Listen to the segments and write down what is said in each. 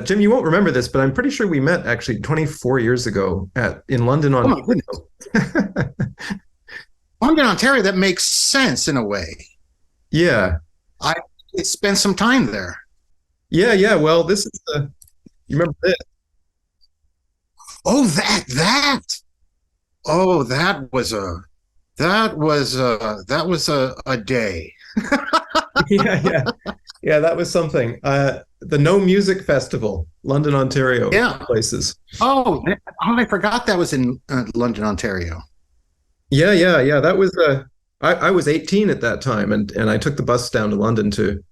Jim, you won't remember this, but I'm pretty sure we met actually 24 years ago in London, Oh my goodness. London, Ontario, that makes sense in a way. Yeah. I spent some time there. Yeah. Well, this is you remember this? Oh, that. Oh, that was a day. Yeah. Yeah, that was something. The No Music Festival, London, Ontario, Yeah. places. I forgot that was in London, Ontario. Yeah. That was I was 18 at that time, and I took the bus down to London to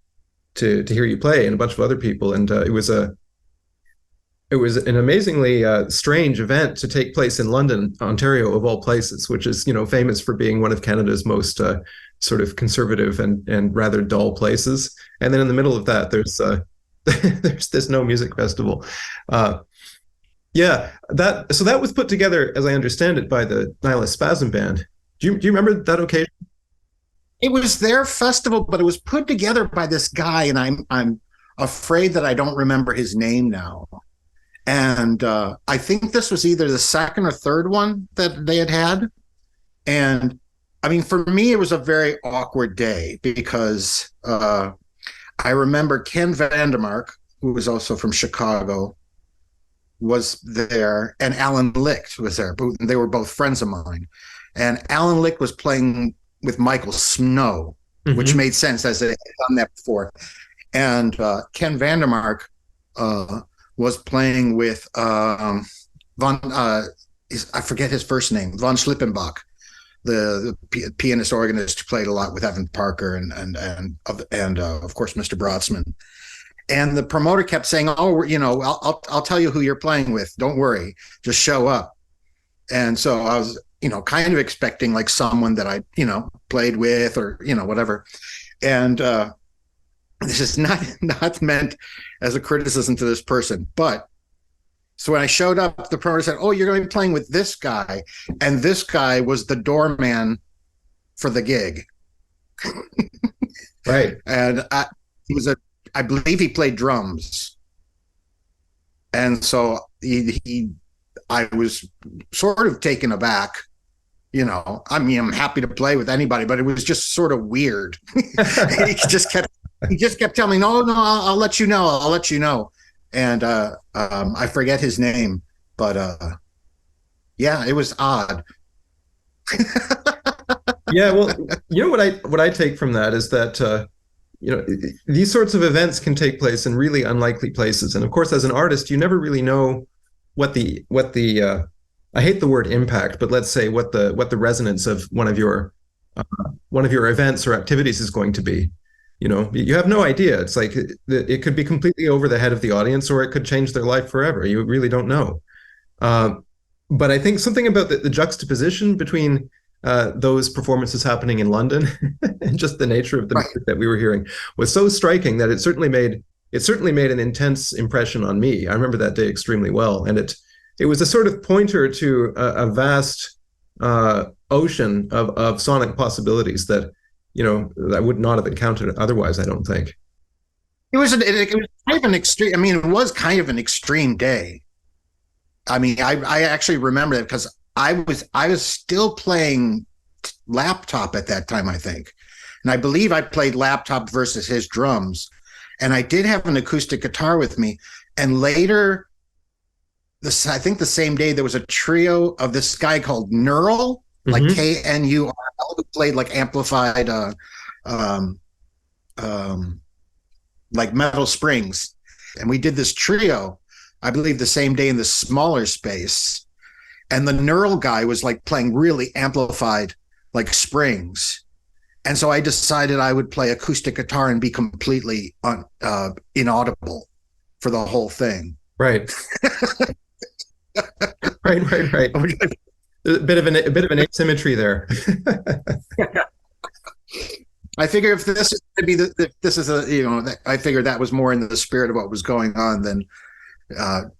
hear you play and a bunch of other people, and it was an amazingly strange event to take place in London, Ontario, of all places, which is, famous for being one of Canada's most sort of conservative and rather dull places. And then in the middle of that, there's there's this No Music Festival. So that was put together, as I understand it, by the Nihilist Spasm Band. Do you remember that occasion? It was their festival, but it was put together by this guy, and I'm afraid that I don't remember his name now. And I think this was either the second or third one that they had. And I mean, for me, it was a very awkward day because I remember Ken Vandermark, who was also from Chicago, was there, and Alan Licht was there. They were both friends of mine. And Alan Licht was playing with Michael Snow, which made sense as they had done that before. And Ken Vandermark was playing with I forget his first name, von Schlippenbach, the pianist organist who played a lot with Evan Parker and of course Mr. Brodsman. And the promoter kept saying, "Oh, I'll tell you who you're playing with. Don't worry, just show up." And so I was, kind of expecting like someone that I, played with or whatever. And this is not meant as a criticism to this person, but so when I showed up, the promoter said, "Oh, you're going to be playing with this guy," and this guy was the doorman for the gig. Right. And I believe he played drums, and so I was sort of taken aback. I mean, I'm happy to play with anybody, but it was just sort of weird. he just kept telling me, "No, I'll let you know." And I forget his name, but yeah, it was odd. Yeah, well, what I take from that is that these sorts of events can take place in really unlikely places, and of course, as an artist, you never really know what the I hate the word impact, but let's say what the resonance of one of your events or activities is going to be. You have no idea. It's like it could be completely over the head of the audience, or it could change their life forever. You really don't know. But I think something about the juxtaposition between those performances happening in London and just the nature of the music that we were hearing was so striking that it certainly made an intense impression on me. I remember that day extremely well, and it was a sort of pointer to a vast ocean of sonic possibilities that I would not have encountered otherwise, I don't think. It was kind of an extreme. I mean, it was kind of an extreme day. I mean, I actually remember that because I was still playing laptop at that time, I think. And I believe I played laptop versus his drums. And I did have an acoustic guitar with me. And later, I think the same day, there was a trio of this guy called Knurl, like Knurl, who played like amplified, like metal springs. And we did this trio, I believe the same day in the smaller space. And the Knurl guy was like playing really amplified like springs. And so I decided I would play acoustic guitar and be completely inaudible for the whole thing. Right. Right. A bit of an asymmetry there. I figure if this is to be I figured that was more in the spirit of what was going on than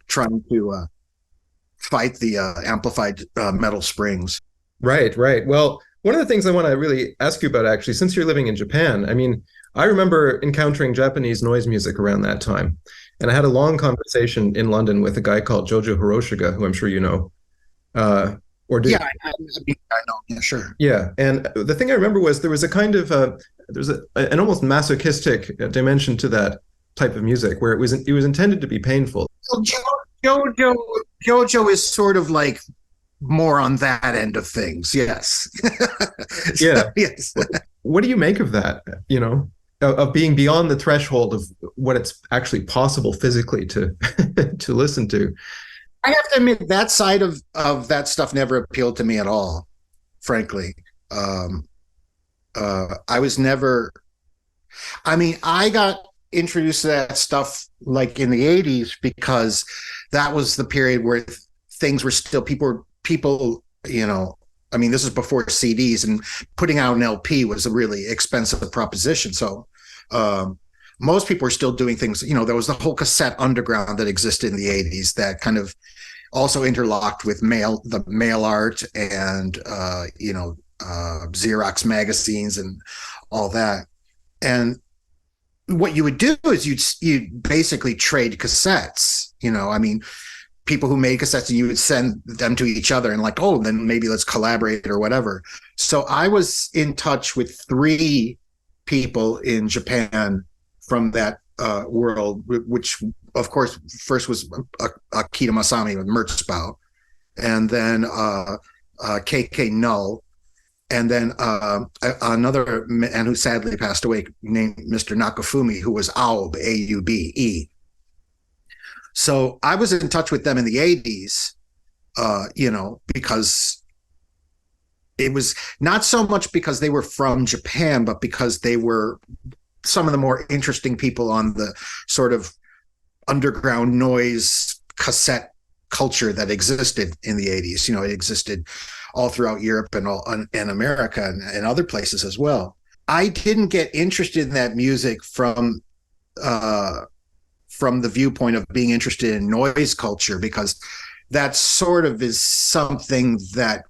trying to fight the amplified metal springs. Right. Well, one of the things I want to really ask you about, actually, since you're living in Japan, I mean, I remember encountering Japanese noise music around that time. And I had a long conversation in London with a guy called Jojo Hiroshiga, who I'm sure you know, or do. Yeah, I know. Yeah, sure. Yeah. And the thing I remember was there was a kind of, there's an almost masochistic dimension to that type of music where it was intended to be painful. Well, Jojo is sort of like more on that end of things. Yes. Yeah. Yes. What do you make of that, of being beyond the threshold of what it's actually possible physically to to listen to? I have to admit that side of that stuff never appealed to me at all, frankly. I was never, I mean, I got introduced to that stuff like in the 80s because that was the period where things were still, people, I mean, this is before CDs, and putting out an LP was a really expensive proposition. So most people were still doing things, there was the whole cassette underground that existed in the 80s that kind of also interlocked with the mail art and, Xerox magazines and all that. And what you would do is you'd basically trade cassettes, I mean, people who made cassettes, and you would send them to each other and like, oh, then maybe let's collaborate or whatever. So I was in touch with 3 people in Japan from that world, which of course first was Akita Masami with Merzbow, and then KK Null, and then another man who sadly passed away named Mr. Nakafumi, who was Aube, A-U-B-E. So I was in touch with them in the 80s, because it was not so much because they were from Japan, but because they were some of the more interesting people on the sort of underground noise cassette culture that existed in the 80s. It existed all throughout Europe and America and other places as well. I didn't get interested in that music from the viewpoint of being interested in noise culture, because that sort of is something that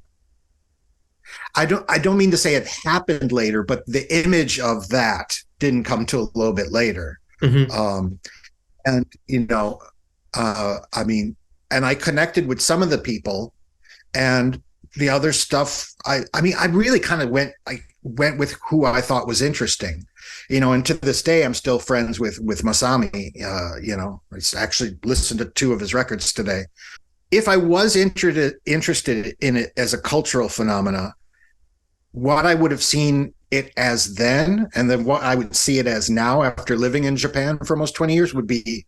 I don't mean to say it happened later, but the image of that didn't come till a little bit later. Mm-hmm. I mean, and I connected with some of the people, and the other stuff, I really kind of went with who I thought was interesting, and to this day, I'm still friends with Masami. I actually listened to 2 of his records today. If I was interested in it as a cultural phenomena, what I would have seen it as then, and then what I would see it as now after living in Japan for almost 20 years, would be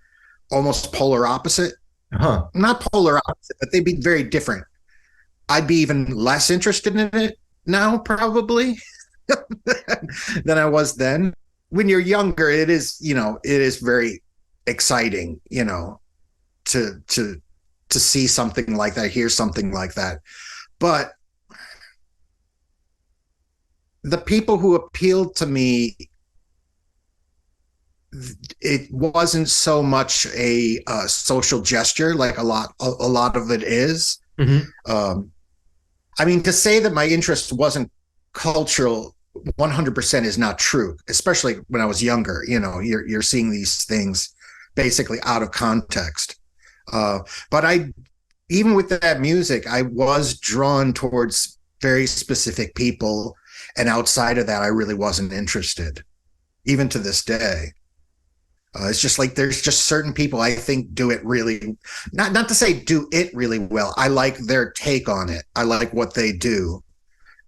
almost polar opposite. Uh-huh. Not polar opposite, but they'd be very different. I'd be even less interested in it now, probably, than I was then. When you're younger, it is very exciting, to see something like that, hear something like that. But the people who appealed to me, it wasn't so much a social gesture like a lot of it is. Mm-hmm. I mean, to say that my interest wasn't cultural 100% is not true, especially when I was younger. You're seeing these things basically out of context. But even with that music, I was drawn towards very specific people, and outside of that, I really wasn't interested, even to this day. It's just like there's just certain people I think do it really, not to say do it really well. I like their take on it. I like what they do.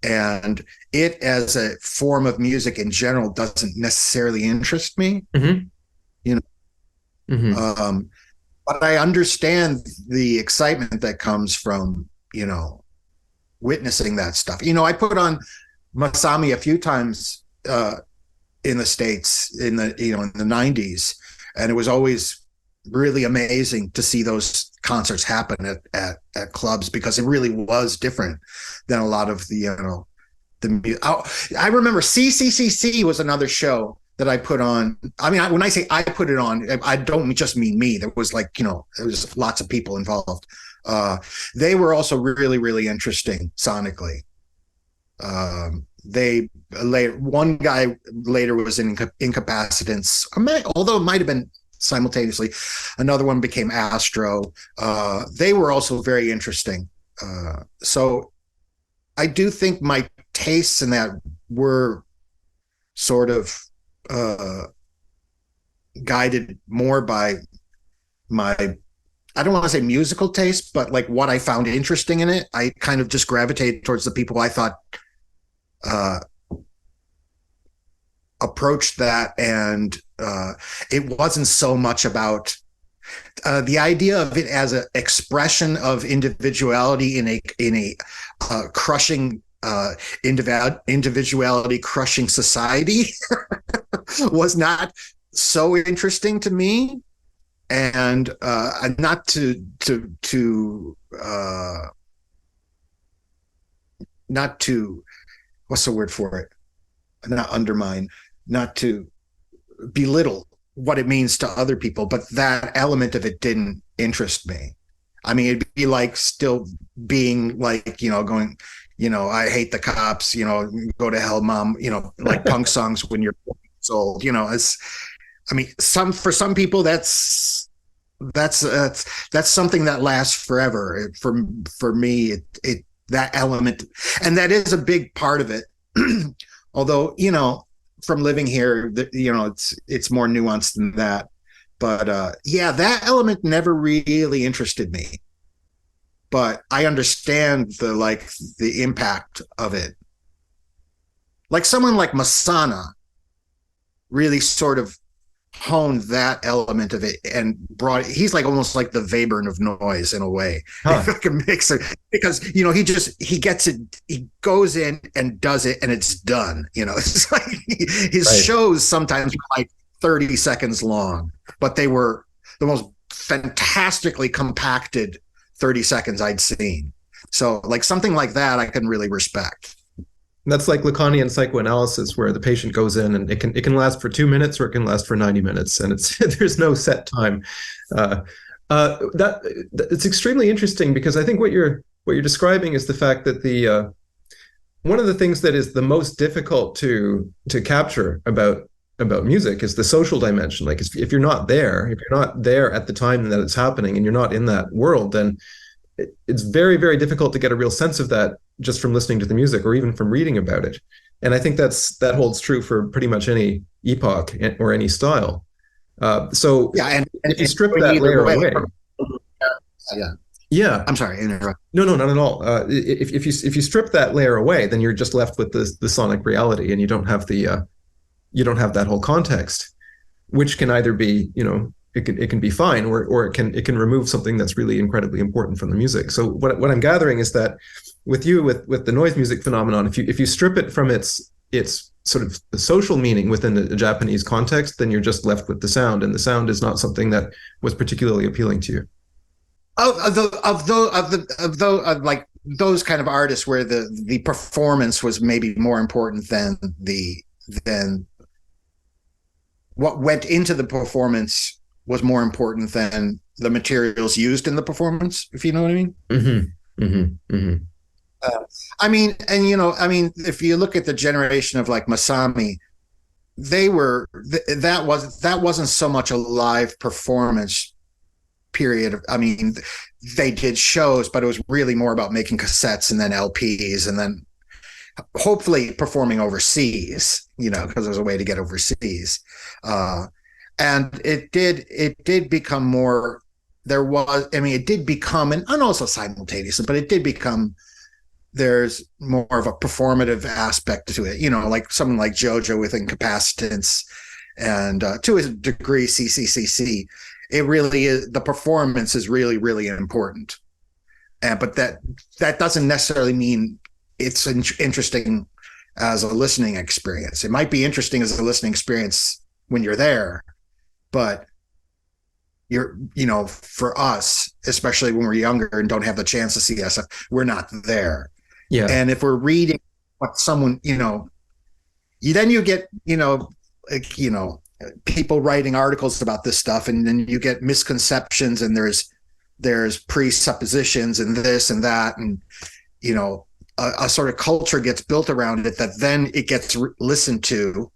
And it as a form of music in general doesn't necessarily interest me. Mm-hmm. Mm-hmm. But I understand the excitement that comes from, witnessing that stuff. I put on Masami a few times in the States in the 90s, and it was always really amazing to see those concerts happen at clubs, because it really was different than a lot of the I remember CCCC was another show that I put on. I mean, when I say I put it on, I don't just mean me. There was there was lots of people involved. They were also really, really interesting sonically. one guy later was in incapacitants, although it might have been simultaneously. Another one became Astro. They were also very interesting. So I do think my tastes in that were sort of guided more by my, I don't want to say musical taste, but like what I found interesting in it. I kind of just gravitated towards the people I thought approached that, and it wasn't so much about the idea of it as an expression of individuality in a crushing individuality crushing society was not so interesting to me, and not to what's the word for it? Not undermine, not to belittle what it means to other people, but that element of it didn't interest me. I mean, it'd be like still being like, going, I hate the cops, go to hell, mom, like punk songs when you're old, for some people that's something that lasts forever. For me, it that element, and that is a big part of it. Although, from living here, it's more nuanced than that. But that element never really interested me. But I understand the impact of it. Like someone like Masana really sort of honed that element of it and he's like almost like the Webern of noise in a way. Like a mixer, because he gets it, he goes in and does it and it's done. It's like his shows sometimes were like 30 seconds long, but they were the most fantastically compacted 30 seconds I'd seen. So like something like that I can really respect. That's like Lacanian psychoanalysis, where the patient goes in and it can last for 2 minutes or it can last for 90 minutes, and there's no set time. It's extremely interesting, because I think what you're describing is the fact that the one of the things that is the most difficult to capture about music is the social dimension. Like if you're not there at the time that it's happening, and you're not in that world, then it's very, very difficult to get a real sense of that just from listening to the music or even from reading about it. And I think that holds true for pretty much any epoch or any style. So and if you strip that layer away, I'm sorry, interrupt. No, not at all. If you strip that layer away, then you're just left with the sonic reality, and you don't have that whole context, which can either be, it can be fine, or it can remove something that's really incredibly important from the music. So what I'm gathering is that with the noise music phenomenon, if you strip it from its sort of the social meaning within the Japanese context, then you're just left with the sound, and the sound is not something that was particularly appealing to you. Like those kind of artists where the performance was maybe more important than what went into the performance was more important than the materials used in the performance, if you know what I mean. Mm-hmm. Mm-hmm. Mm-hmm. If you look at the generation of like Masami, that wasn't so much a live performance period. They did shows, but it was really more about making cassettes and then LPs, and then hopefully performing overseas, because there's a way to get overseas. And it did become more, it did become, and also simultaneously, but it did become, there's more of a performative aspect to it, like someone like JoJo with Incapacitants, and to a degree CCCC, it really is, the performance is really, really important. But that doesn't necessarily mean it's interesting as a listening experience. It might be interesting as a listening experience when you're there, but for us, especially when we're younger and don't have the chance to see us, we're not there. Yeah. And if we're reading what someone, then you get, people writing articles about this stuff, and then you get misconceptions, and there's presuppositions and this and that, and a sort of culture gets built around it that then it gets listened to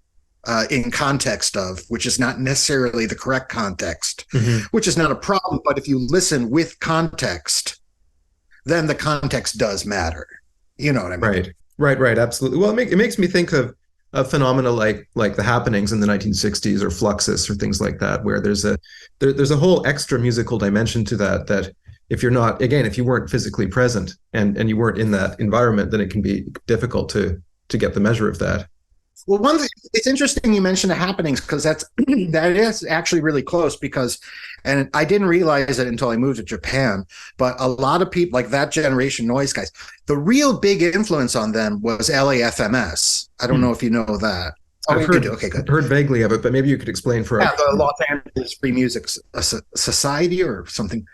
in context of, which is not necessarily the correct context, which is not a problem. But if you listen with context, then the context does matter. You know what I mean? Right. Absolutely. Well, it makes me think of phenomena like the happenings in the 1960s or Fluxus or things like that, where there's a whole extra musical dimension to that if you're not, again, if you weren't physically present and you weren't in that environment, then it can be difficult to get the measure of that. Well, one thing, it's interesting you mentioned the happenings, because that is actually really close, because, and I didn't realize it until I moved to Japan, but a lot of people like that generation noise guys, the real big influence on them was LAFMS. I don't know if you know that. I've heard, okay, good. Heard vaguely of it, but maybe you could explain for us. The Los Angeles Free Music Society or something.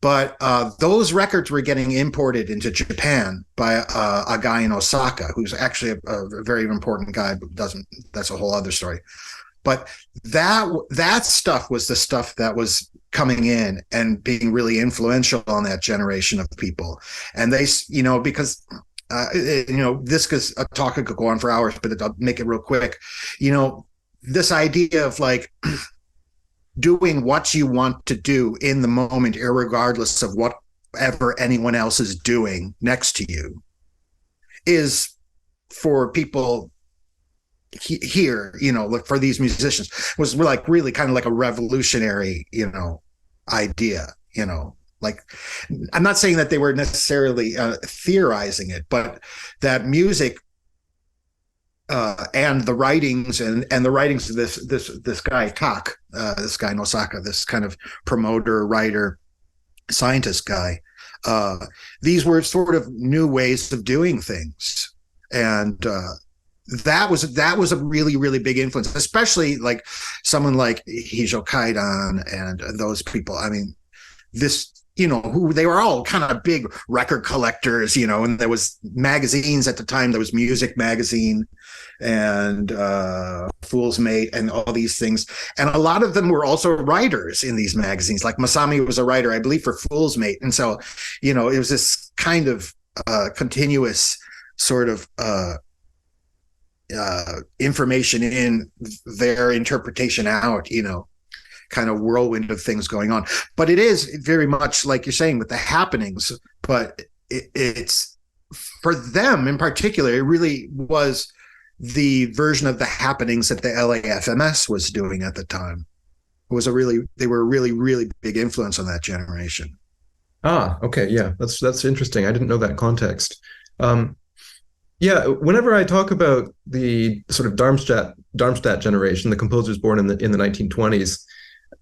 But those records were getting imported into Japan by a guy in Osaka, who's actually a very important guy, but that's a whole other story. But that stuff was the stuff that was coming in and being really influential on that generation of people. And they, because, this is a talk that could go on for hours, but I'll make it real quick. This idea of like, doing what you want to do in the moment, irregardless of whatever anyone else is doing next to you, is for people here, look, for these musicians, was like really kind of like a revolutionary, idea, like, I'm not saying that they were necessarily theorizing it, but that music and the writings and the writings of this guy Tak, this guy in Osaka, this kind of promoter, writer, scientist guy. These were sort of new ways of doing things, and that was a really, really big influence, especially like someone like Hijo Kaidan and those people. I mean, who they were all kind of big record collectors, and there was magazines at the time. There was Music Magazine and Fool's Mate and all these things. And a lot of them were also writers in these magazines. Like Masami was a writer, I believe, for Fool's Mate. And so, it was this kind of continuous sort of information in, their interpretation out, kind of whirlwind of things going on. But it is very much like you're saying with the happenings, but it's for them in particular, it really was the version of the happenings that the LAFMS was doing at the time. They were a really, really big influence on that generation. Okay. Yeah, that's interesting. I didn't know that context. Yeah, whenever I talk about the sort of Darmstadt generation, the composers born in the 1920s,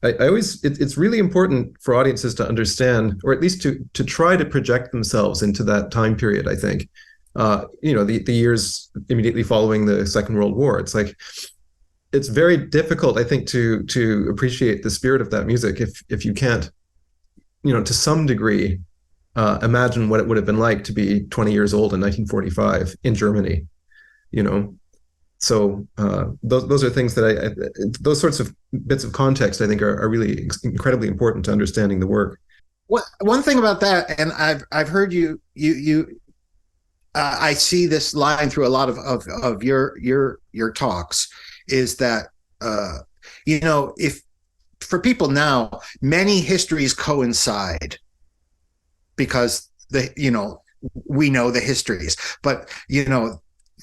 I always, it's really important for audiences to understand, or at least to try to project themselves into that time period. I think, the years immediately following the Second World War. It's like, it's very difficult, I think, to appreciate the spirit of that music if you can't, to some degree, imagine what it would have been like to be 20 years old in 1945 in Germany. So those are things that those sorts of bits of context, I think, are really incredibly important to understanding the work. One thing about that, and I've heard you I see this line through a lot of your talks, is that if for people now, many histories coincide because we know the histories, but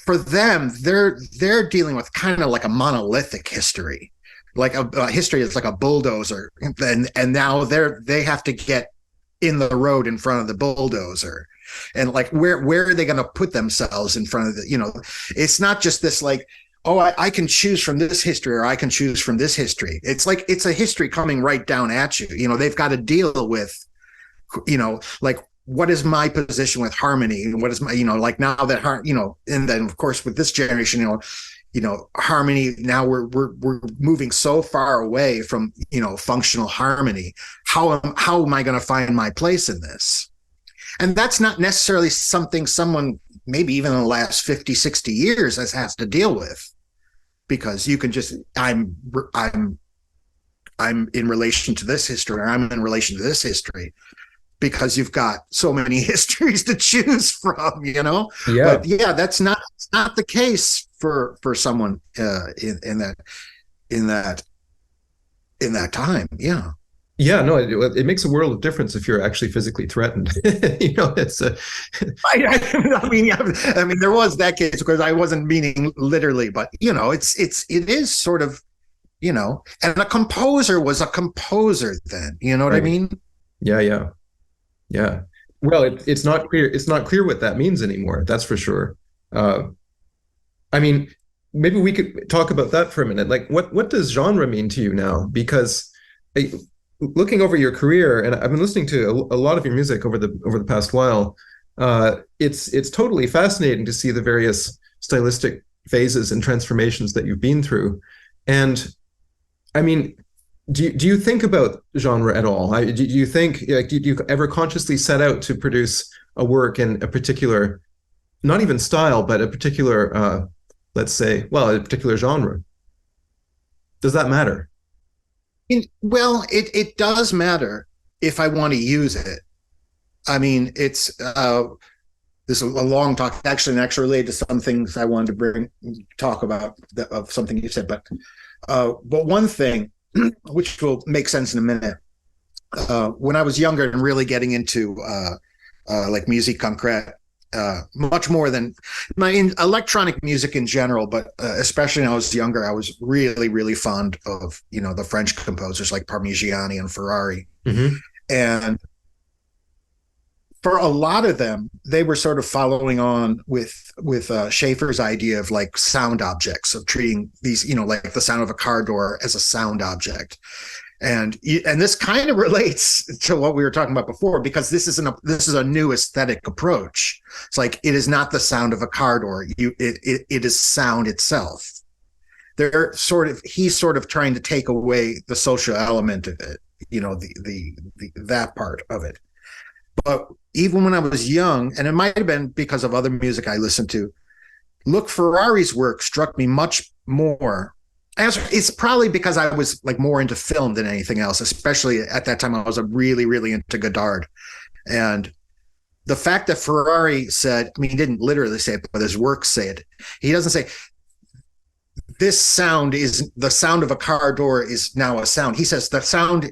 for them, they're dealing with kind of like a monolithic history, like a history that's like a bulldozer, and now they have to get in the road in front of the bulldozer, and like where are they going to put themselves in front of the, it's not just this like, oh, I can choose from this history or I can choose from this history. It's like it's a history coming right down at you. They've got to deal with, like, what is my position with harmony, and what is my, like now that and then of course with this generation, harmony, now we're moving so far away from functional harmony. How am I going to find my place in this? And that's not necessarily something someone maybe even in the last 50, 60 years has to deal with, because you can just, I'm in relation to this history, or I'm in relation to this history. because you've got so many histories to choose from, you know. Yeah. But yeah, that's not the case for someone in that time. Yeah. Yeah, no, it makes a world of difference if you're actually physically threatened. You know, it's I mean, there was that case, because I wasn't meaning literally, but you know, it is sort of, you know, and a composer was a composer then. You know what I mean? Yeah, yeah, yeah. Well, it's not clear. It's not clear what that means anymore. That's for sure. I mean, maybe we could talk about that for a minute. Like, what does genre mean to you now? Because looking over your career, and I've been listening to a lot of your music over the past while. It's totally fascinating to see the various stylistic phases and transformations that you've been through. And I mean, do you think about genre at all? Do you think, like, do you ever consciously set out to produce a work in a particular, not even style, but a particular, let's say, well, a particular genre? Does that matter? Well, it does matter if I want to use it. I mean, it's this is a long talk, actually related to some things I wanted to talk about of something you said. But one thing, which will make sense in a minute, when I was younger and really getting into like musique concrète, much more than in electronic music in general, but especially when I was younger, I was really, really fond of, you know, the French composers like Parmigiani and Ferrari. Mm-hmm. And for a lot of them, they were sort of following on with Schaeffer's idea of like sound objects, of treating these, you know, like the sound of a car door as a sound object. And this kind of relates to what we were talking about before, because this is a new aesthetic approach. It's like, it is not the sound of a car door. It is sound itself. He's sort of trying to take away the social element of it, you know, that part of it. But even when I was young, and it might have been because of other music I listened to, Ferrari's work struck me much more. It's probably because I was like more into film than anything else, especially at that time. I was really, really into Godard. And the fact that Ferrari said, I mean, he didn't literally say it, but his works say it. He doesn't say, this sound is the sound of a car door is now a sound. He says the sound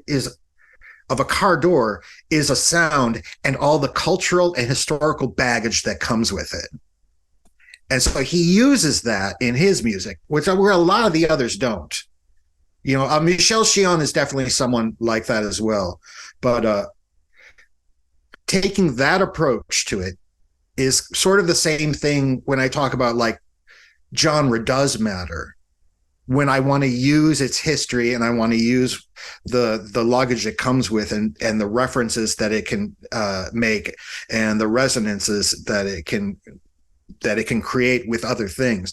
of a car door is a sound, and all the cultural and historical baggage that comes with it. And so he uses that in his music, where a lot of the others don't. You know, Michel Chion is definitely someone like that as well. But taking that approach to it is sort of the same thing when I talk about like genre does matter. When I want to use its history and I want to use the luggage it comes with, and the references that it can make, and the resonances that it can create with other things.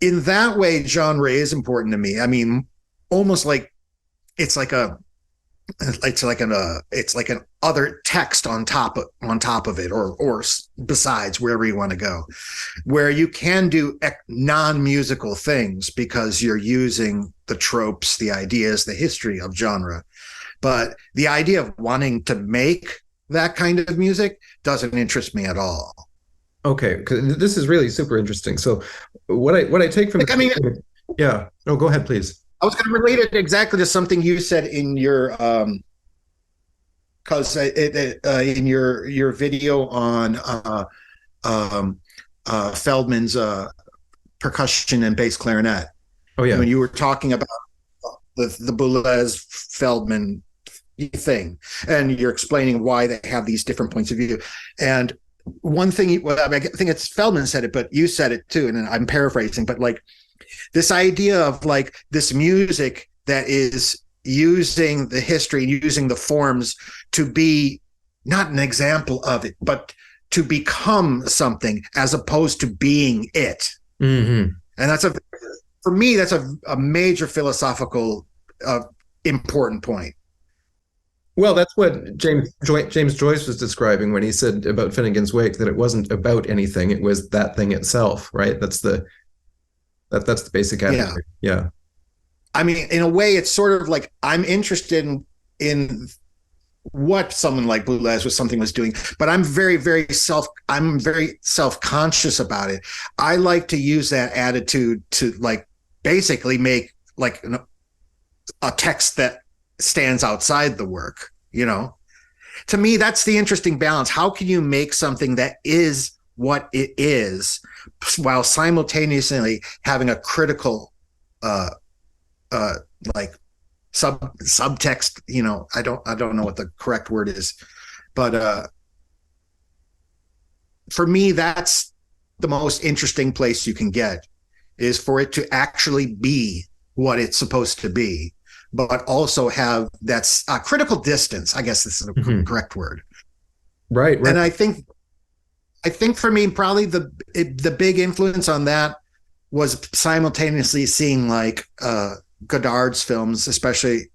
In that way, genre is important to me. I mean, almost like it's like an other text on top of it, or besides, wherever you want to go, where you can do non-musical things because you're using the tropes, the ideas, the history of genre. But the idea of wanting to make that kind of music doesn't interest me at all. Okay, because this is really super interesting. So what I take from yeah. Oh, go ahead, please. I was going to relate it exactly to something you said in your because in your video on Feldman's percussion and bass clarinet. Oh yeah, when you were talking about the Boulez Feldman thing, and you're explaining why they have these different points of view. And one thing, I think it's Feldman said it, but you said it too, and I'm paraphrasing, but like this idea of like this music that is using the history and using the forms to be not an example of it, but to become something as opposed to being it. Mm-hmm. And for me, that's a major philosophical important point. Well, that's what James Joyce was describing when he said about Finnegan's Wake, that it wasn't about anything; it was that thing itself, right? That's the basic attitude. Yeah. I mean, in a way, it's sort of like I'm interested in what someone like Boulez was doing, but I'm very self-conscious about it. I like to use that attitude to like basically make like a text that stands outside the work, you know. To me, that's the interesting balance. How can you make something that is what it is while simultaneously having a critical like subtext, you know. I don't know what the correct word is, but for me, that's the most interesting place you can get, is for it to actually be what it's supposed to be, but also have that's a critical distance. I guess this is the correct word. Right. And I think for me, probably the big influence on that was simultaneously seeing like Godard's films, especially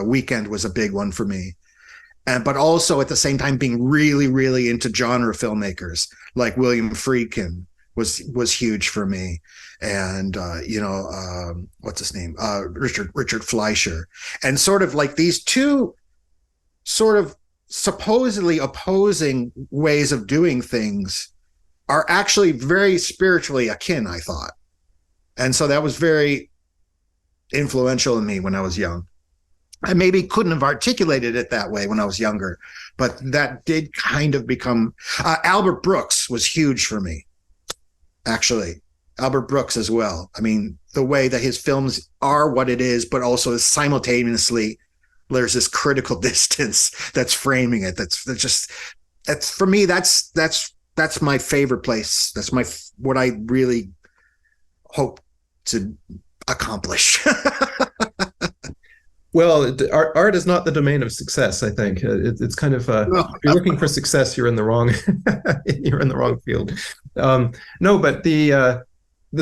Weekend was a big one for me. But also at the same time being really into genre filmmakers like William Friedkin was huge for me. And what's his name? Richard Fleischer. And sort of like these two sort of supposedly opposing ways of doing things are actually very spiritually akin, I thought. And so that was very influential in me when I was young. I maybe couldn't have articulated it that way when I was younger, but that did kind of become Albert Brooks was huge for me, actually. Albert Brooks as well. I mean, the way that his films are what it is, but also simultaneously there's this critical distance that's framing it. That's for me, that's my favorite place. That's what I really hope to accomplish. Well, art is not the domain of success. I think it's kind of if you're looking for success, you're in the wrong field. No, but the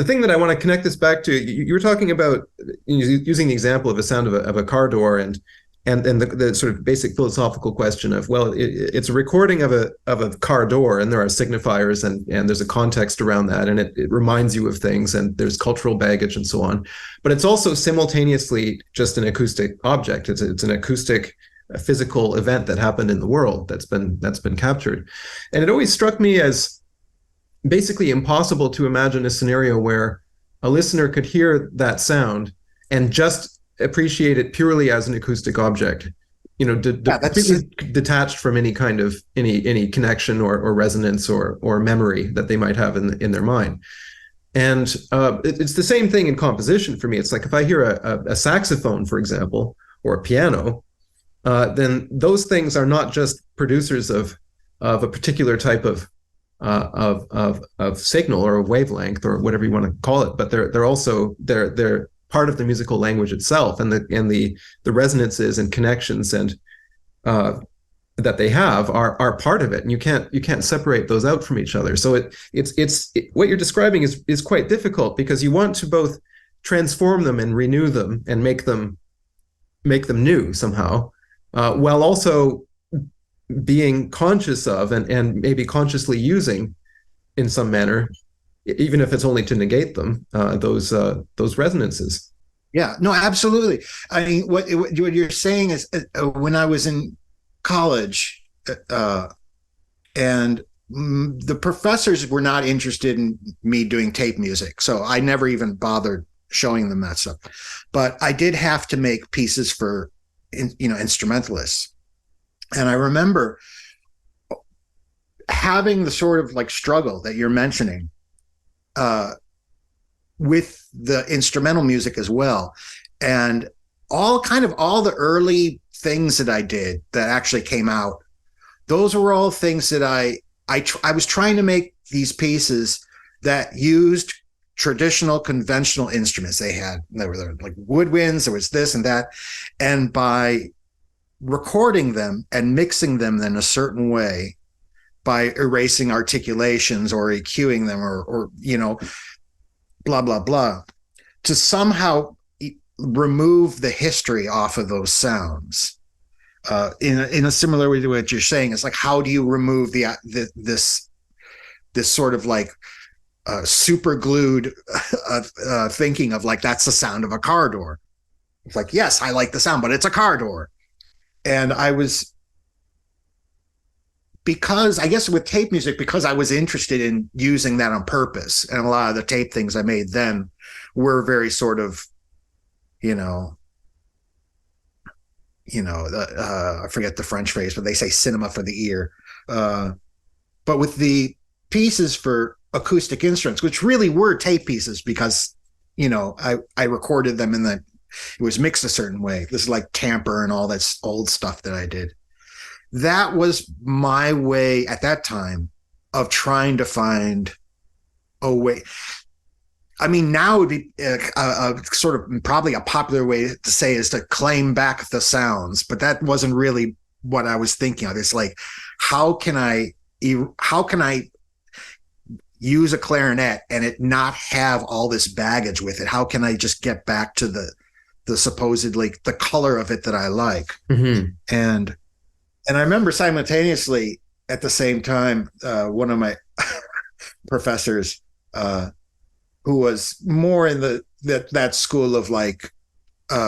thing that I want to connect this back to, you were talking about using the example of a sound of a car door, and the sort of basic philosophical question of, well, it's a recording of a car door, and there are signifiers, and there's a context around that, and it reminds you of things, and there's cultural baggage and so on. But it's also simultaneously just an acoustic object. It's an acoustic, physical event that happened in the world that's been captured. And it always struck me as basically impossible to imagine a scenario where a listener could hear that sound and just appreciate it purely as an acoustic object, completely detached from any kind of any connection or resonance or memory that they might have in their mind. And it's the same thing in composition for me. It's like if I hear a saxophone, for example, or a piano, then those things are not just producers of a particular type of signal or a wavelength or whatever you want to call it, but they're also part of the musical language itself, and the resonances and connections and that they have are part of it, and you can't separate those out from each other. So it's what you're describing is quite difficult, because you want to both transform them and renew them and make them new somehow, while also being conscious of and maybe consciously using in some manner, even if it's only to negate them, those resonances. Yeah, no, absolutely. I mean, what you're saying is when I was in college, and the professors were not interested in me doing tape music, so I never even bothered showing them that stuff. But I did have to make pieces for instrumentalists, and I remember having the sort of like struggle that you're mentioning with the instrumental music as well. And all the early things that I did that actually came out, those were all things that I was trying to make these pieces that used traditional conventional instruments. There were like woodwinds, there was this and that. And by recording them and mixing them in a certain way, by erasing articulations or EQing them or blah, blah, blah, to somehow remove the history off of those sounds. In a similar way to what you're saying, it's like, how do you remove this sort of like super glued thinking of like, that's the sound of a car door. It's like, yes, I like the sound, but it's a car door. And I was, because I guess with tape music, because I was interested in using that on purpose, and a lot of the tape things I made then were very sort of, I forget the French phrase, but they say cinema for the ear. But with the pieces for acoustic instruments, which really were tape pieces, because I recorded them and then it was mixed a certain way. This is like tamper and all that old stuff that I did. That was my way at that time of trying to find a way. I mean, now it would be a sort of probably a popular way to say is to claim back the sounds, but that wasn't really what I was thinking of. It's like, how can I use a clarinet and it not have all this baggage with it? How can I just get back to the supposedly the color of it that I like? Mm-hmm. And I remember simultaneously at the same time, one of my professors, who was more in that school of like,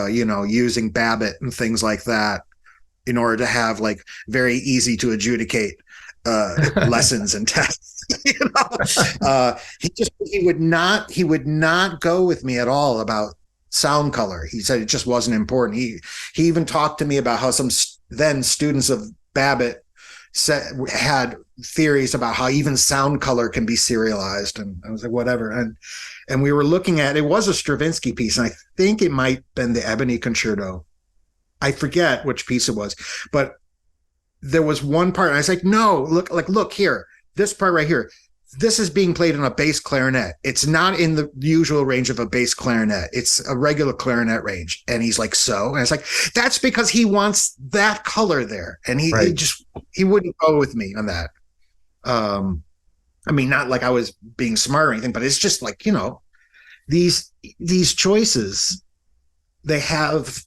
using Babbitt and things like that in order to have like very easy to adjudicate lessons and tests. He would not go with me at all about sound color. He said it just wasn't important. He even talked to me about how some then students of Babbitt had theories about how even sound color can be serialized, and I was like, whatever. And we were looking at, it was a Stravinsky piece, and I think it might have been the Ebony Concerto. I forget which piece it was, but there was one part, and I was like, no, look here, this part right here. This is being played on a bass clarinet. It's not in the usual range of a bass clarinet. It's a regular clarinet range. And he's like, so? And it's like, that's because he wants that color there. And he wouldn't go with me on that. I mean, not like I was being smart or anything, but it's just like, these choices, they have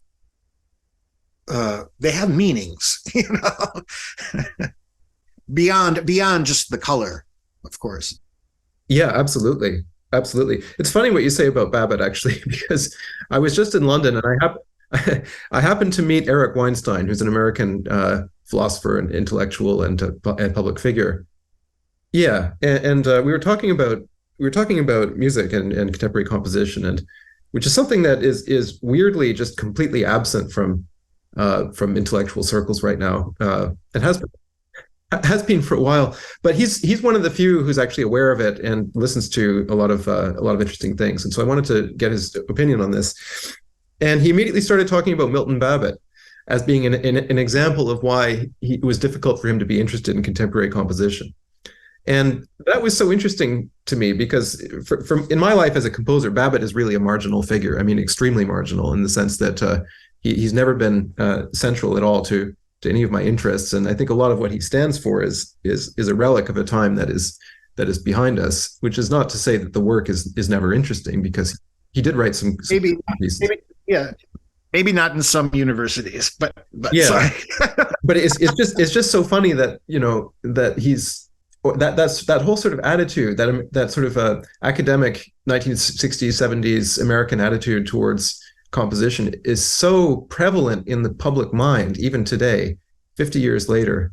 meanings, beyond just the color. Of course. Yeah, absolutely. Absolutely. It's funny what you say about Babbitt, actually, because I was just in London and I happened to meet Eric Weinstein, who's an American philosopher and intellectual and public figure. Yeah, and we were talking about music and contemporary composition, and which is something that is weirdly just completely absent from intellectual circles right now. It has been for a while, but he's one of the few who's actually aware of it and listens to a lot of interesting things. And so I wanted to get his opinion on this. And he immediately started talking about Milton Babbitt as being an example of why it was difficult for him to be interested in contemporary composition. And that was so interesting to me because in my life as a composer, Babbitt is really a marginal figure. I mean, extremely marginal in the sense that he's never been central at all to any of my interests. And I think a lot of what he stands for is a relic of a time that is behind us, which is not to say that the work is never interesting, because he did write some maybe not in some universities, but yeah. Sorry. But it's just so funny that that he's that whole sort of attitude, that sort of academic 1960s 70s American attitude towards composition is so prevalent in the public mind even today, 50 years later,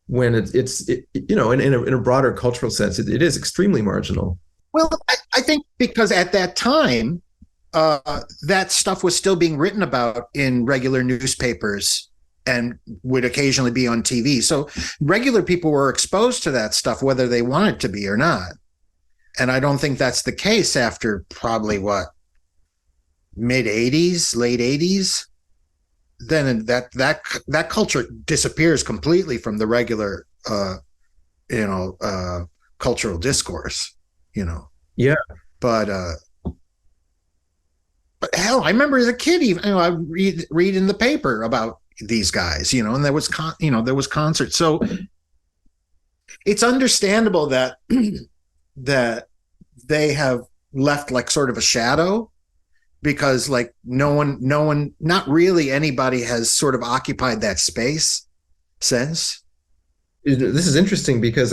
when it's in a broader cultural sense, it is extremely marginal. Well, I think because at that time, that stuff was still being written about in regular newspapers and would occasionally be on TV. So regular people were exposed to that stuff, whether they wanted to be or not. And I don't think that's the case after probably mid 80s, late 80s. Then that culture disappears completely from the regular, cultural discourse, Yeah. But hell, I remember as a kid, even I read in the paper about these guys, and there was concerts. So it's understandable that that they have left like sort of a shadow, because like no one, not really anybody has sort of occupied that space since. This is interesting because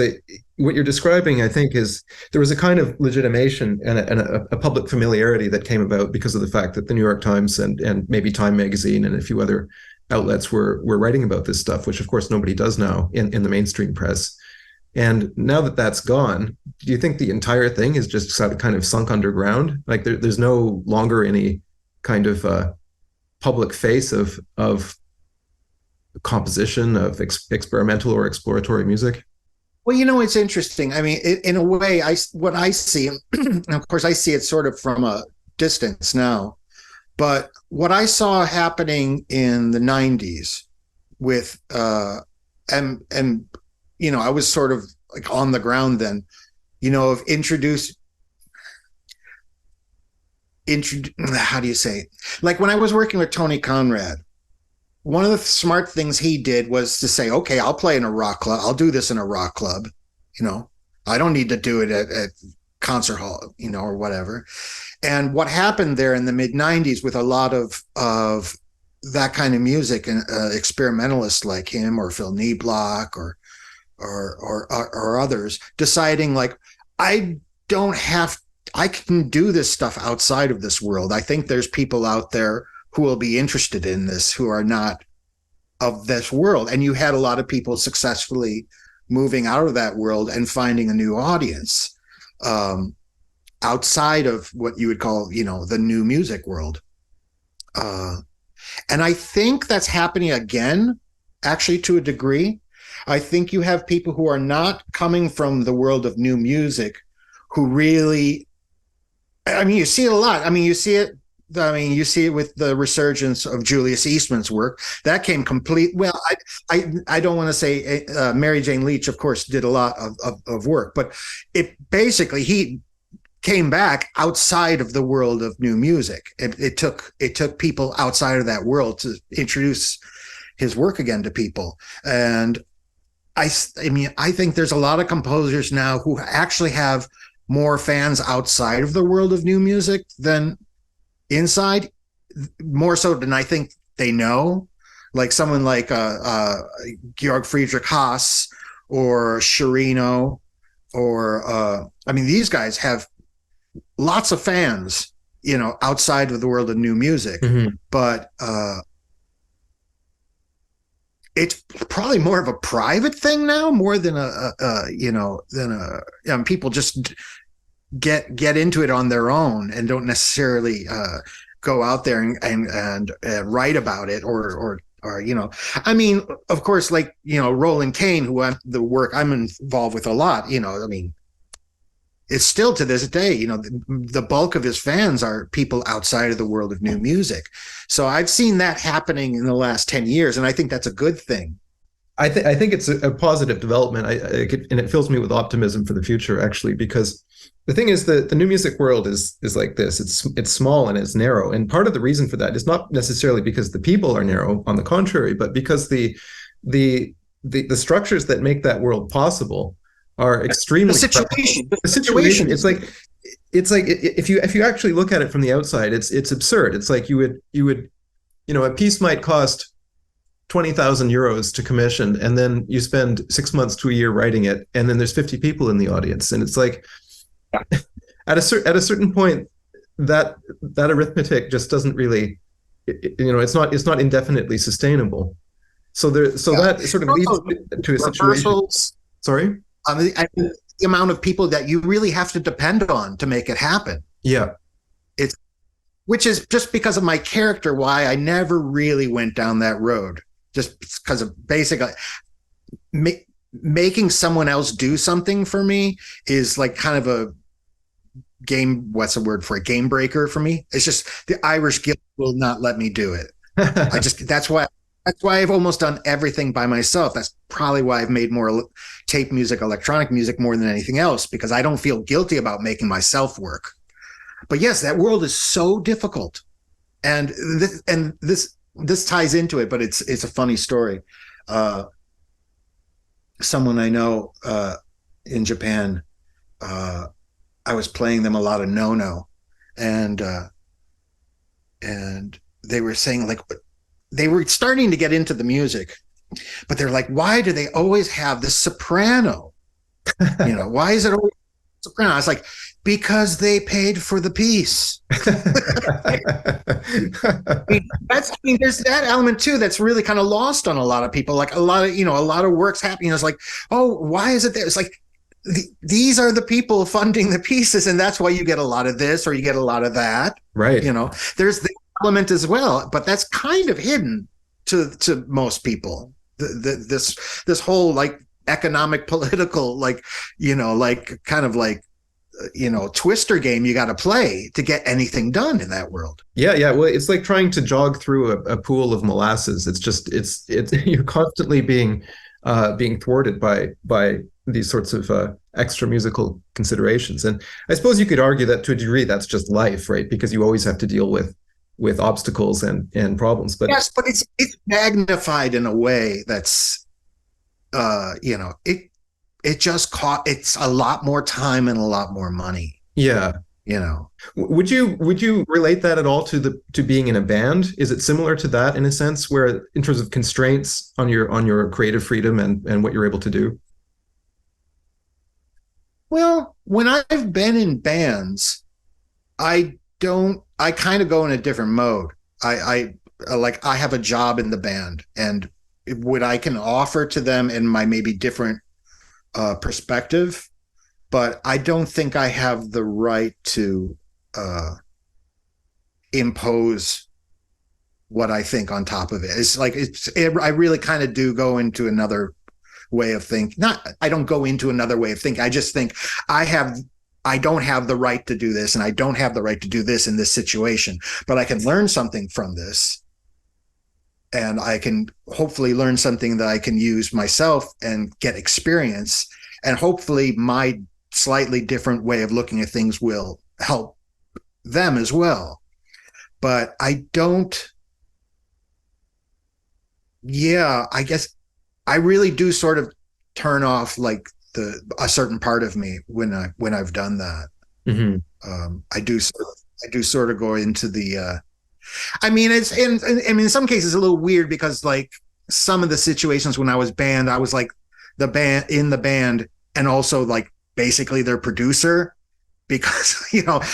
what you're describing, I think, is there was a kind of legitimation and a public familiarity that came about because of the fact that the New York Times and maybe Time magazine and a few other outlets were writing about this stuff, which of course nobody does now in the mainstream press. And now that that's gone, do you think the entire thing is just kind of sunk underground? Like there's no longer any kind of public face of composition, of experimental or exploratory music? Well, you know, it's interesting. I mean, in a way, what I see, and of course, I see it sort of from a distance now, but what I saw happening in the 90s with, and you know, I was sort of like on the ground then, you know, of how do you say it? Like when I was working with Tony Conrad, one of the smart things he did was to say, okay, I'll play in a rock club. I'll do this in a rock club. You know, I don't need to do it at concert hall, you know, or whatever. And what happened there in the mid 90s with a lot of that kind of music and experimentalists like him or Phil Nieblock or others deciding like, I can do this stuff outside of this world. I think there's people out there who will be interested in this, who are not of this world. And you had a lot of people successfully moving out of that world and finding a new audience outside of what you would call, you know, the new music world. And I think that's happening again, actually, to a degree. I think you have people who are not coming from the world of new music who really, I mean, you see it a lot. I mean, you see it with the resurgence of Julius Eastman's work. That came complete. Well, I don't want to say Mary Jane Leach, of course, did a lot of work, but it basically, he came back outside of the world of new music. It took people outside of that world to introduce his work again to people. And I mean, I think there's a lot of composers now who actually have more fans outside of the world of new music than inside, more so than I think they know. Like someone like Georg Friedrich Haas or Sciarrino, or I mean, these guys have lots of fans, you know, outside of the world of new music. Mm-hmm. But it's probably more of a private thing now, more than people just get into it on their own and don't necessarily go out there and write about it or you know, I mean, of course, like, you know, Roland Kane, the work I'm involved with a lot, you know, I mean, it's still to this day, you know, the bulk of his fans are people outside of the world of new music. So I've seen that happening in the last 10 years, and I think that's a good thing. I think it's a positive development, and it fills me with optimism for the future, actually, because the thing is that the new music world is like this. It's small and it's narrow, and part of the reason for that is not necessarily because the people are narrow, on the contrary, but because the structures that make that world possible are extremely the situation. It's like if you actually look at it from the outside, it's absurd. It's like you would, you know, a piece might cost 20,000 euros to commission, and then you spend 6 months to a year writing it, and then there's 50 people in the audience, and it's like, at a certain point, that arithmetic just doesn't really, you know, it's not indefinitely sustainable. So that sort of leads to a situation. Sorry. The amount of people that you really have to depend on to make it happen. Yeah. Which is just because of my character, why I never really went down that road, just because of basically making someone else do something for me is like kind of a game. What's the word for it? Game breaker for me. It's just the Irish guilt will not let me do it. That's why I've almost done everything by myself. That's probably why I've made more tape music, electronic music more than anything else, because I don't feel guilty about making myself work. But yes, that world is so difficult. And this ties into it, but it's a funny story. Someone I know in Japan, I was playing them a lot of no-no, and they were saying, like, they were starting to get into the music, but they're like, why do they always have this soprano? You know, why is it always I was like, because they paid for the piece. There's that element too that's really kind of lost on a lot of people. Like a lot of works happening. It's like, oh, why is it there? It's like these are the people funding the pieces, and that's why you get a lot of this or you get a lot of that. Right. There's the element as well, but that's kind of hidden to most people. This whole like economic, political, like kind of like twister game you got to play to get anything done in that world. Yeah. Well, it's like trying to jog through a pool of molasses. It's you're constantly being thwarted by these sorts of extra musical considerations. And I suppose you could argue that to a degree that's just life, right? Because you always have to deal with obstacles and problems. But yes, but it's magnified in a way that's it's a lot more time and a lot more money. Yeah. Would you relate that at all to being in a band? Is it similar to that in a sense, where in terms of constraints on your creative freedom and what you're able to do? Well, when I've been in bands, I kind of go in a different mode. I have a job in the band, and what I can offer to them in my maybe different perspective, but I don't think I have the right to impose what I think on top of it. It's like I really kind of do go into another way of thinking. I don't go into another way of thinking. I just think I don't have the right to do this, and I don't have the right to do this in this situation, but I can learn something from this. And I can hopefully learn something that I can use myself and get experience. And hopefully my slightly different way of looking at things will help them as well. But I guess I really do sort of turn off like a certain part of me when I've done that. Mm-hmm. I do sort of go into the, it's in some cases a little weird because like some of the situations when I was band, I was like the band and also like basically their producer, because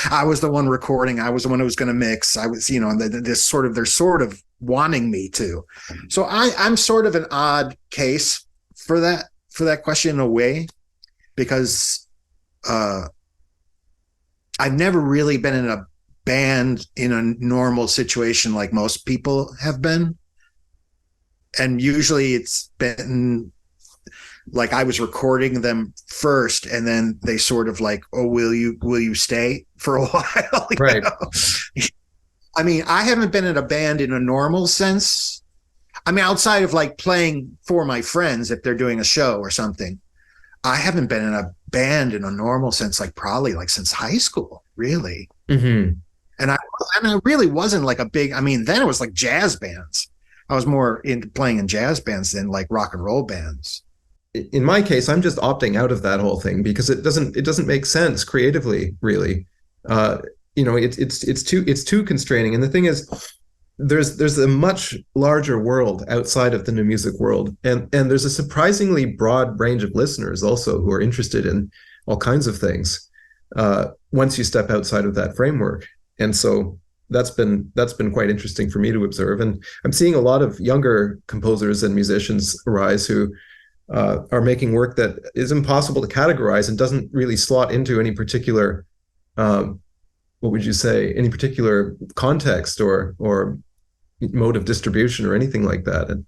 I was the one recording, I was the one who was going to mix, I was they're sort of wanting me to. So I'm sort of an odd case for that question in a way, because I've never really been in a band in a normal situation like most people have been. And usually it's been like I was recording them first, and then they sort of like, oh, will you stay for a while? Right. I mean, I haven't been in a band in a normal sense. I mean, outside of like playing for my friends if they're doing a show or something, I haven't been in a band in a normal sense, like probably like since high school, really. Mm-hmm. And I really wasn't like a big, then it was like jazz bands. I was more into playing in jazz bands than like rock and roll bands. In my case, I'm just opting out of that whole thing because it doesn't make sense creatively, really. It's too constraining. And the thing is, there's a much larger world outside of the new music world, and there's a surprisingly broad range of listeners also who are interested in all kinds of things once you step outside of that framework. And so that's been quite interesting for me to observe. And I'm seeing a lot of younger composers and musicians arise who are making work that is impossible to categorize and doesn't really slot into any particular, what would you say, any particular context or mode of distribution or anything like that.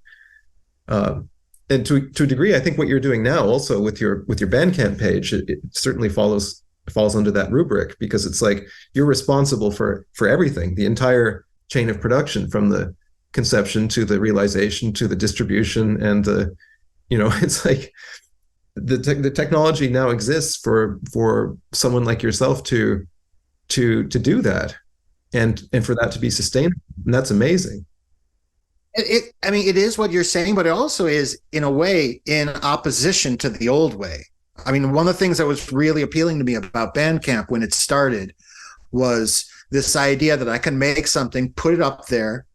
And to a degree, I think what you're doing now also with your Bandcamp page, it certainly falls under that rubric, because it's like you're responsible for everything, the entire chain of production, from the conception to the realization to the distribution. And it's like the technology now exists for someone like yourself to do that and for that to be sustainable. And that's amazing. It is what you're saying, but it also is in a way in opposition to the old way. I mean, one of the things that was really appealing to me about Bandcamp when it started was this idea that I can make something, put it up there.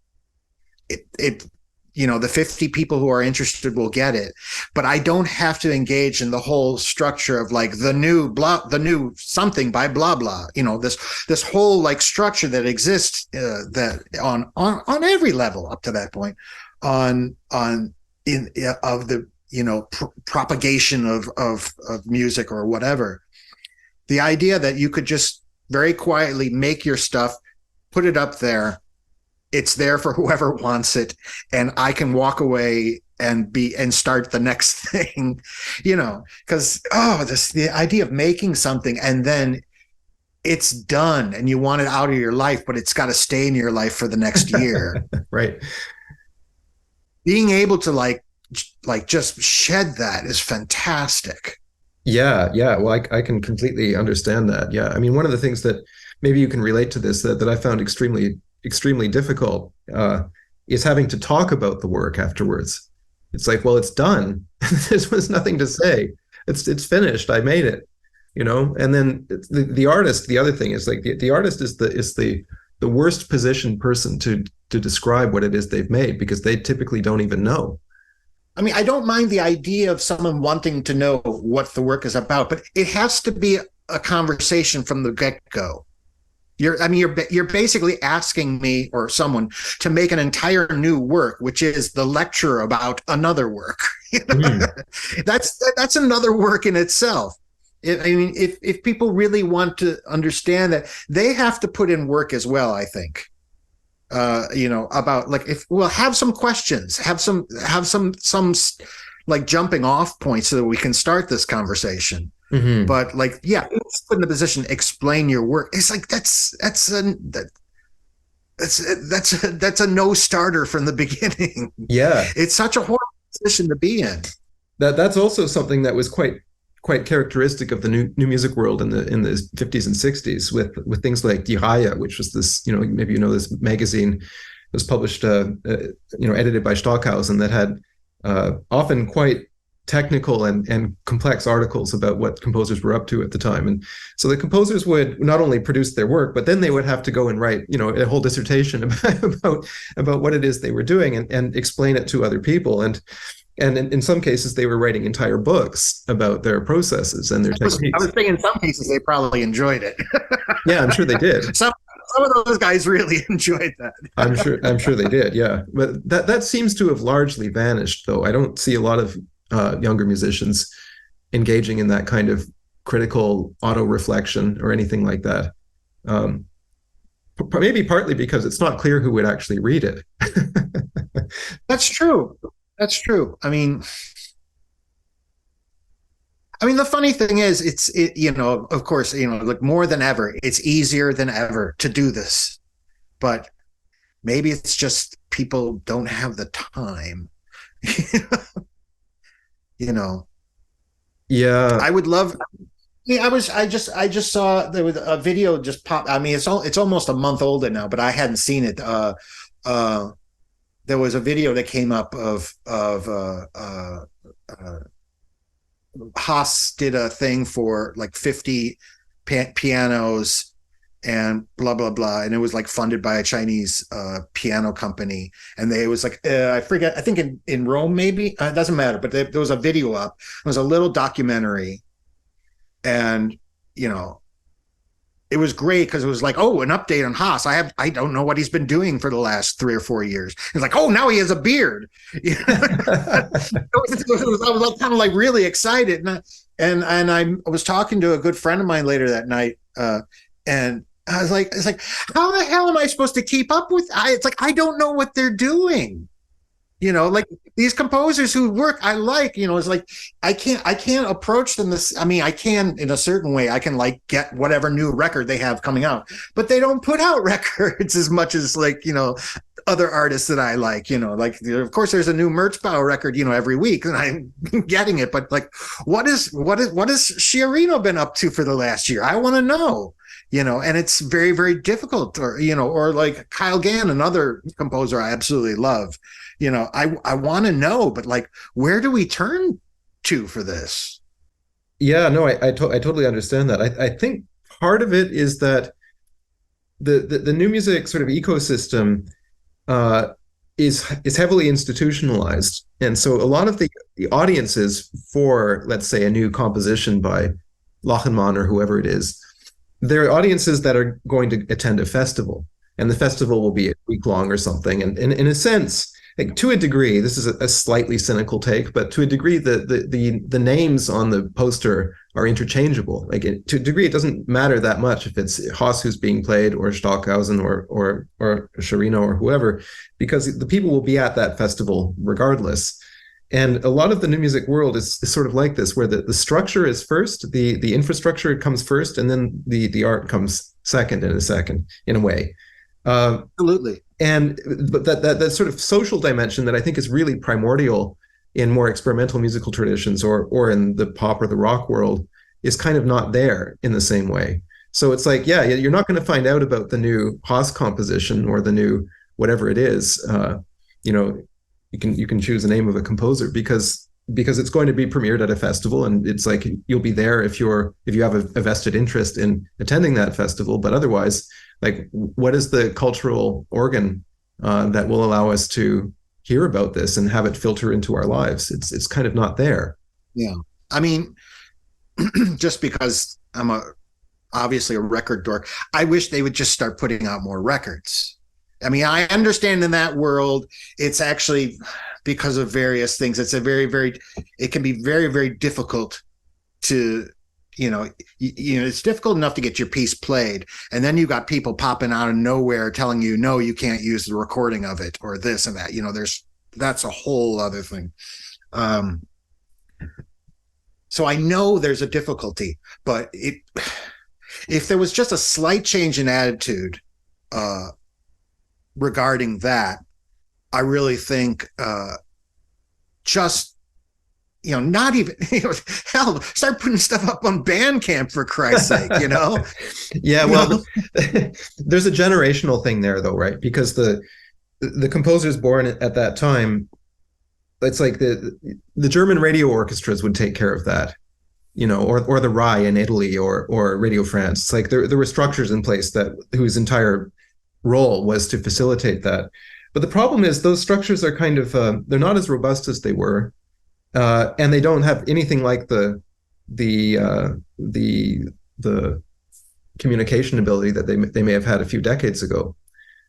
It the 50 people who are interested will get it, but I don't have to engage in the whole structure of like the new something by blah blah, this whole like structure that exists that on every level up to that point, of the propagation of music or whatever. The idea that you could just very quietly make your stuff, put it up there, it's there for whoever wants it, and I can walk away and start the next thing, because the idea of making something and then it's done and you want it out of your life, but it's got to stay in your life for the next year. Right. Being able to like just shed that is fantastic. Yeah. Well, I can completely understand that. Yeah. I mean, one of the things that maybe you can relate to this that I found extremely difficult is having to talk about the work afterwards. It's like, well, it's done. There was nothing to say. It's finished. I made it, And then the artist. The other thing is like the artist is the worst positioned person to describe what it is they've made, because they typically don't even know. I mean, I don't mind the idea of someone wanting to know what the work is about, but it has to be a conversation from the get-go. You're basically asking me or someone to make an entire new work, which is the lecture about another work. That's another work in itself. If people really want to understand that, they have to put in work as well, I think. About like, have some questions, have some like jumping off points so that we can start this conversation. Mm-hmm. But like, let's put in a position, explain your work. It's like that's a no starter from the beginning. Yeah, it's such a horrible position to be in. That's also something that was quite characteristic of the new music world in the 50s and 60s with things like Die Reihe, which was this, maybe this magazine that was published, edited by Stockhausen, that had often quite technical and complex articles about what composers were up to at the time. And so the composers would not only produce their work, but then they would have to go and write, a whole dissertation about what it is they were doing and explain it to other people. And in some cases, they were writing entire books about their processes and their techniques. I was thinking in some cases they probably enjoyed it. Yeah, I'm sure they did. Some of those guys really enjoyed that. I'm sure they did. Yeah, but that seems to have largely vanished, though. I don't see a lot of younger musicians engaging in that kind of critical auto-reflection or anything like that. Maybe partly because it's not clear who would actually read it. That's true. I mean, the funny thing is, of course, like more than ever, it's easier than ever to do this, but maybe it's just people don't have the time. Yeah, I would love. I just saw there was a video just pop. I mean, it's almost a month older now, but I hadn't seen it. There was a video that came up of Haas did a thing for like 50 pianos and blah blah blah, and it was like funded by a Chinese piano company, and it was like I forget, I think in Rome maybe, it doesn't matter, but there was a video up. It was a little documentary, and it was great because it was like, an update on Haas. I don't know what he's been doing for the last 3 or 4 years. It's like, now he has a beard. I was like kind of like really excited, and I was talking to a good friend of mine later that night, and I was like, it's like, how the hell am I supposed to keep up with? It's like, I don't know what they're doing. Like these composers who work, I like, it's like, I can't approach them this. I mean, I can in a certain way, I can like get whatever new record they have coming out, but they don't put out records as much as like, other artists that I like, like of course there's a new Merzbow record, every week, and I'm getting it. But like, what has Sciarrino been up to for the last year? I want to know. And it's very, very difficult, or like Kyle Gann, another composer I absolutely love. I want to know, but like, where do we turn to for this? Yeah, no, I totally understand that. I think part of it is that the new music sort of ecosystem is heavily institutionalized, and so a lot of the audiences for, let's say, a new composition by Lachenmann or whoever it is, they're audiences that are going to attend a festival, and the festival will be a week long or something. And in a sense, like, to a degree, this is a slightly cynical take, but to a degree, the names on the poster are interchangeable. Like, to a degree, it doesn't matter that much if it's Haas who's being played, or Stockhausen, or Sciarrino, or whoever, because the people will be at that festival regardless. And a lot of the new music world is sort of like this, where the structure is first, the infrastructure comes first, and then the art comes second, in a way. Absolutely. But that sort of social dimension that I think is really primordial in more experimental musical traditions, or in the pop or the rock world, is kind of not there in the same way. So it's like, yeah, you're not going to find out about the new Haas composition or the new whatever it is. You can choose the name of a composer because it's going to be premiered at a festival, and it's like you'll be there if you have a vested interest in attending that festival. But otherwise, like, what is the cultural organ that will allow us to hear about this and have it filter into our lives? It's kind of not there. Yeah, I mean, just because I'm obviously a record dork, I wish they would just start putting out more records. I mean, I understand in that world, it's actually, because of various things, it's it can be very, very difficult to, it's difficult enough to get your piece played. And then you got people popping out of nowhere telling you, no, you can't use the recording of it, or this and that. That's a whole other thing. So I know there's a difficulty, but if there was just a slight change in attitude, regarding that, I really think not even, hell, start putting stuff up on Bandcamp, for Christ's sake, Yeah, well, there's a generational thing there, though, right? Because the composers born at that time, it's like the German radio orchestras would take care of that, or the RAI in Italy, or Radio France. It's like there were structures in place whose entire role was to facilitate that. But the problem is those structures are kind of they're not as robust as they were, and they don't have anything like the communication ability that they may have had a few decades ago.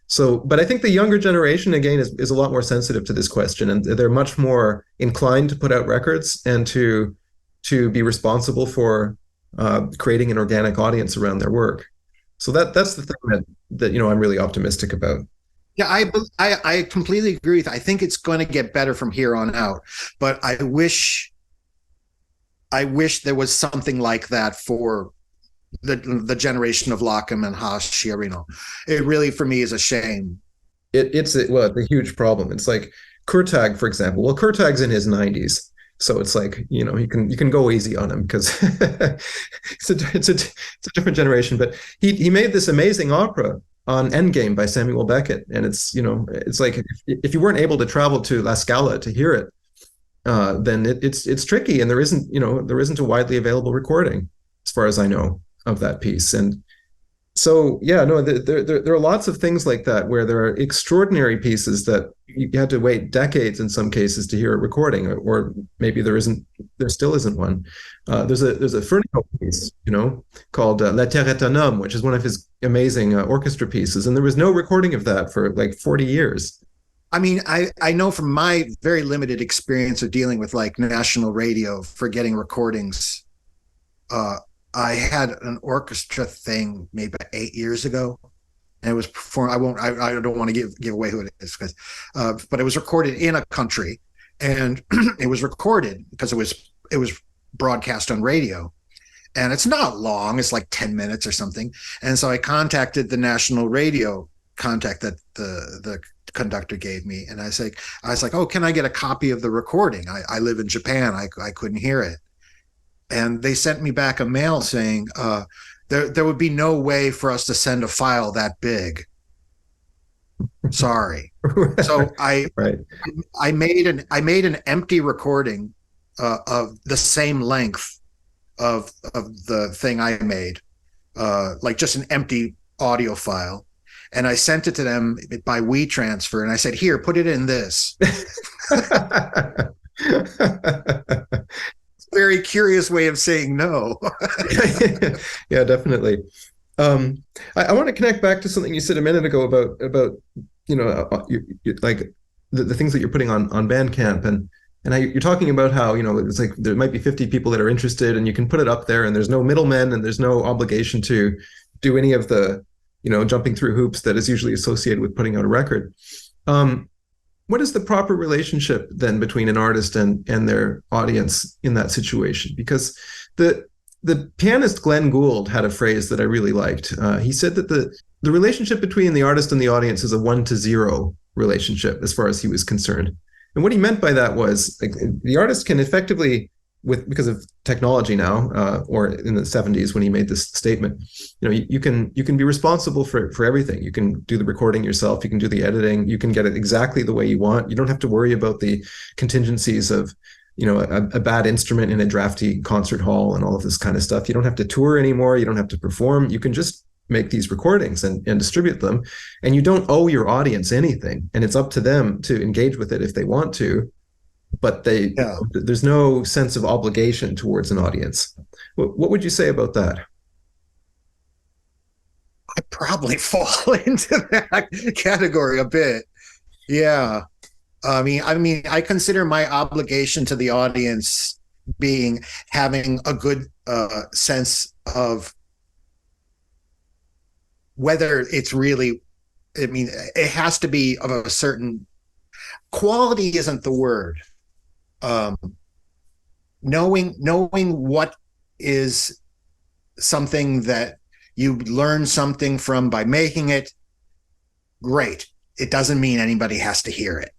So, but I think the younger generation, again, is a lot more sensitive to this question, and they're much more inclined to put out records and to be responsible for creating an organic audience around their work. So that's the thing that I'm really optimistic about. Yeah, I completely agree with you. I think it's going to get better from here on out, but I wish there was something like that for the generation of Lachem and Haas, Sciarrino. It really, for me, is a shame. It's a huge problem. It's like Kurtag, for example. Well, Kurtag's in his 90s. So it's like, you can go easy on him because it's a different generation. But he made this amazing opera on Endgame by Samuel Beckett, and it's like if you weren't able to travel to La Scala to hear it, then it's tricky, and there isn't a widely available recording, as far as I know, of that piece. And so, yeah, no, there are lots of things like that where there are extraordinary pieces that you had to wait decades in some cases to hear a recording, or maybe there still isn't one. There's a Frugal piece, called La Terre est un homme, which is one of his amazing orchestra pieces, and there was no recording of that for like 40 years. I mean, I know from my very limited experience of dealing with like national radio for getting recordings, I had an orchestra thing maybe 8 years ago, and it was performed. I don't want to give away who it is, but it was recorded in a country, and it was recorded because it was broadcast on radio, and it's not long. It's like 10 minutes or something. And so I contacted the national radio contact that the conductor gave me, and I was like, oh, can I get a copy of the recording? I live in Japan. I couldn't hear it. And they sent me back a mail saying there would be no way for us to send a file that big. Sorry. So I made an empty recording of the same length of the thing I made, like just an empty audio file. and I sent it to them by WeTransfer, and I said, "Here, put it in this." Very curious way of saying no. Yeah, definitely. I want to connect back to something you said a minute ago about like the things that you're putting on Bandcamp, and you're talking about how, it's like there might be 50 people that are interested, and you can put it up there, and there's no middlemen, and there's no obligation to do any of the, jumping through hoops that is usually associated with putting out a record. What is the proper relationship then between an artist and their audience in that situation? Because the pianist Glenn Gould had a phrase that I really liked. He said that the relationship between the artist and the audience is a 1-to-0 relationship as far as he was concerned. And what he meant by that was, like, the artist can effectively, because of technology now, or in the 70s when he made this statement, you can be responsible for everything. You can do the recording yourself, you can do the editing, you can get it exactly the way you want. You don't have to worry about the contingencies of, a bad instrument in a drafty concert hall and all of this kind of stuff. You don't have to tour anymore. You don't have to perform. You can just make these recordings and distribute them, and you don't owe your audience anything, and it's up to them to engage with it if they want to, but there's no sense of obligation towards an audience. What would you say about that? I probably fall into that category a bit. Yeah. I mean, I consider my obligation to the audience being having a good sense of whether it's really, it has to be of a certain quality. Isn't the word. Knowing what is something that you learn something from by making it, great. It doesn't mean anybody has to hear it.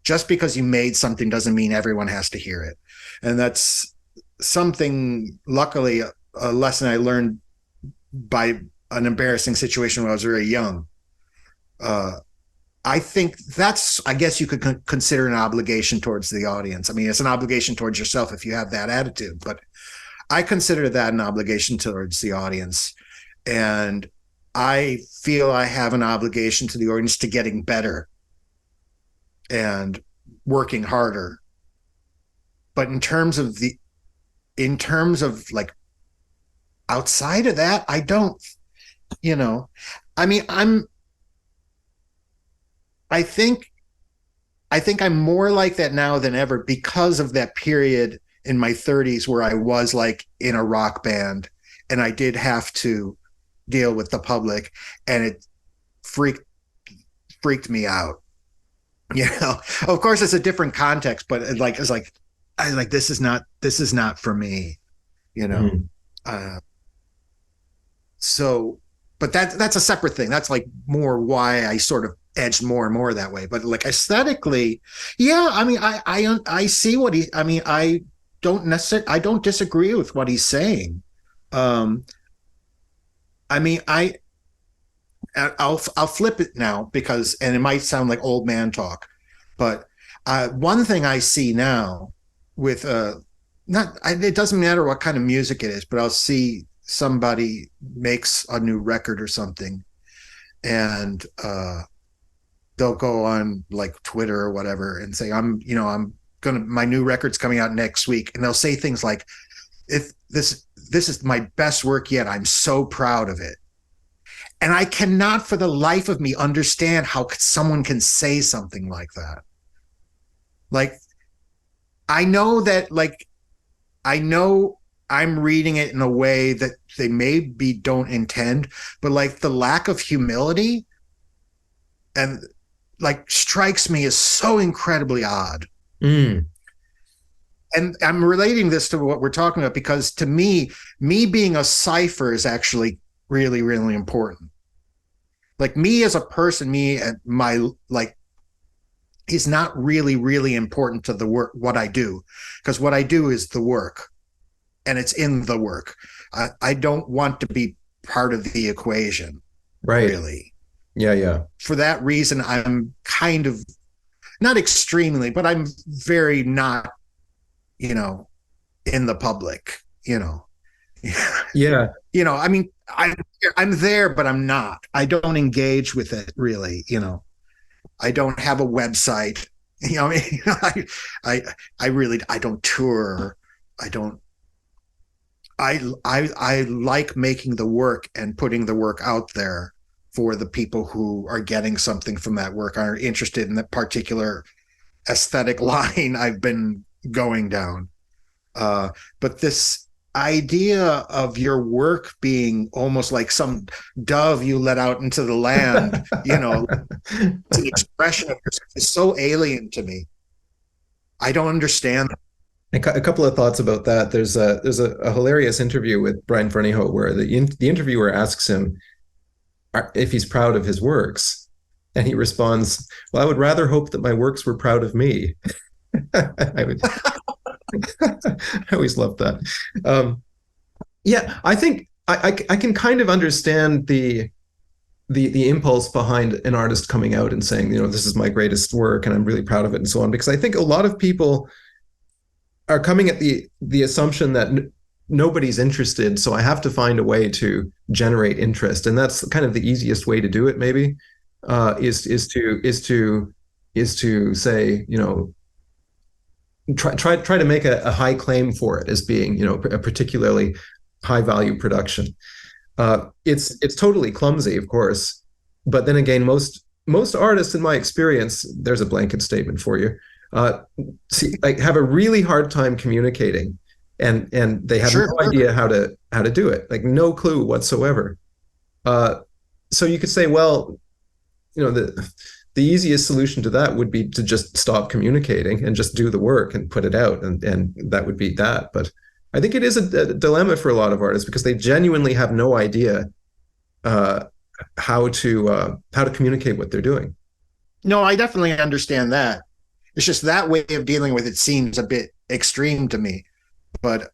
Just because you made something doesn't mean everyone has to hear it. And that's something, luckily, a lesson I learned by an embarrassing situation when I was very young. I think I guess you could consider an obligation towards the audience. I mean, it's an obligation towards yourself if you have that attitude, but I consider that an obligation towards the audience. And I feel I have an obligation to the audience to getting better and working harder. But in terms of like outside of that, I don't, I think I'm more like that now than ever because of that period in my 30s where I was like in a rock band and I did have to deal with the public, and it freaked me out. Of course it's a different context, but it's like this is not for me, so, but that's a separate thing. That's like more why I sort of edged more and more that way. But like aesthetically, yeah, I mean, I see what I don't disagree with what he's saying. I'll flip it now because, and it might sound like old man talk, but one thing I see now with it doesn't matter what kind of music it is, but I'll see somebody makes a new record or something, and they'll go on like Twitter or whatever and say, my new record's coming out next week, and they'll say things like, if this is my best work yet, I'm so proud of it. And I cannot for the life of me understand how someone can say something like that. Like, I know I'm reading it in a way that they maybe don't intend, but like the lack of humility and like strikes me as so incredibly odd. Mm. And I'm relating this to what we're talking about because to me being a cipher is actually really, really important. Like me as a person, me and my like is not really, really important to the work, what I do, because what I do is the work and it's in the work. I don't want to be part of the equation. Right. Really. Yeah. For that reason, I'm kind of not extremely, but I'm very not, in the public, Yeah. I mean, I'm there, but I'm not. I don't engage with it really. I don't have a website. I mean, I really, I don't tour. I don't. I like making the work and putting the work out there for the people who are getting something from that work, are interested in that particular aesthetic line I've been going down. But this idea of your work being almost like some dove you let out into the land, it's an expression of yourself, is so alien to me. I don't understand. A couple of thoughts about that. There's a hilarious interview with Brian Ferneyhough where the interviewer asks him if he's proud of his works, and he responds, "Well, I would rather hope that my works were proud of me." I would. I always loved that. Yeah, I think I can kind of understand the impulse behind an artist coming out and saying, this is my greatest work and I'm really proud of it and so on, because I think a lot of people are coming at the assumption that nobody's interested, so I have to find a way to generate interest, and that's kind of the easiest way to do it. Maybe is to say, try to make a high claim for it as being, a particularly high value production. It's totally clumsy, of course, but then again, most artists, in my experience, there's a blanket statement for you. Have a really hard time communicating, and they have no idea how to do it, like no clue whatsoever. So you could say, well, the easiest solution to that would be to just stop communicating and just do the work and put it out, and that would be that. But I think it is a dilemma for a lot of artists because they genuinely have no idea how to communicate what they're doing. No, I definitely understand that. It's just that way of dealing with it seems a bit extreme to me, but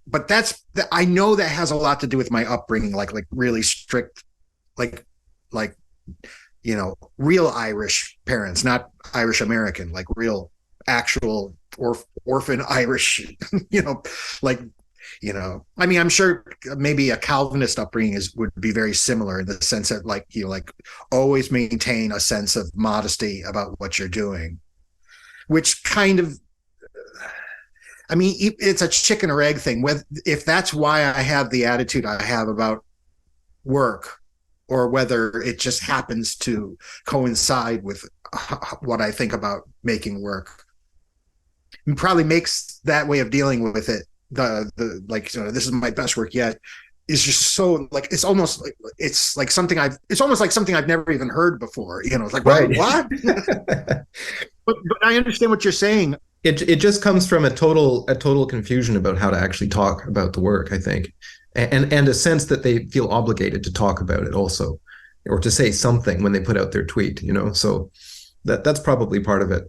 I know that has a lot to do with my upbringing, like really strict, like real Irish parents, not Irish American, like real actual orphan Irish, I mean, I'm sure maybe a Calvinist upbringing would be very similar in the sense that always maintain a sense of modesty about what you're doing. Which kind of, I mean, it's a chicken or egg thing. If that's why I have the attitude I have about work, or whether it just happens to coincide with what I think about making work, it probably makes that way of dealing with it, this is my best work yet, is just so it's almost like something I've never even heard before. It's like, right. What? But I understand what you're saying. It just comes from a total confusion about how to actually talk about the work, I think, and a sense that they feel obligated to talk about it also, or to say something when they put out their tweet. So that's probably part of it.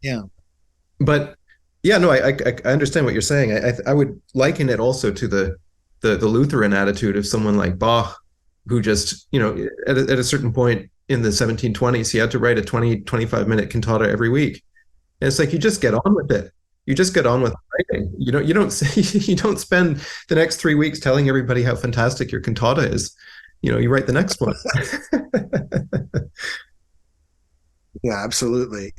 Yeah. But yeah, no, I understand what you're saying. I would liken it also to the Lutheran attitude of someone like Bach, who just, at a certain point in the 1720s, he had to write a 25-minute cantata every week. And it's like, you just get on with it. You just get on with writing. You don't spend the next 3 weeks telling everybody how fantastic your cantata is. You write the next one. Yeah, absolutely.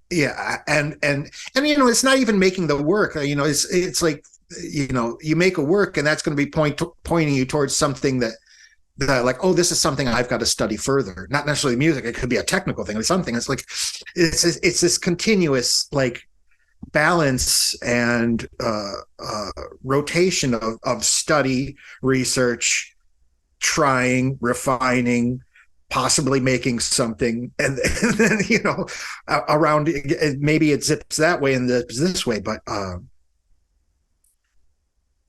Yeah, and it's not even making the work. It's like, you make a work, and that's going to be pointing you towards something that like, oh, this is something I've got to study further. Not necessarily music; it could be a technical thing or something. It's like it's this continuous balance and rotation of study, research, trying, refining, possibly making something, and then around, maybe it zips that way and this way, but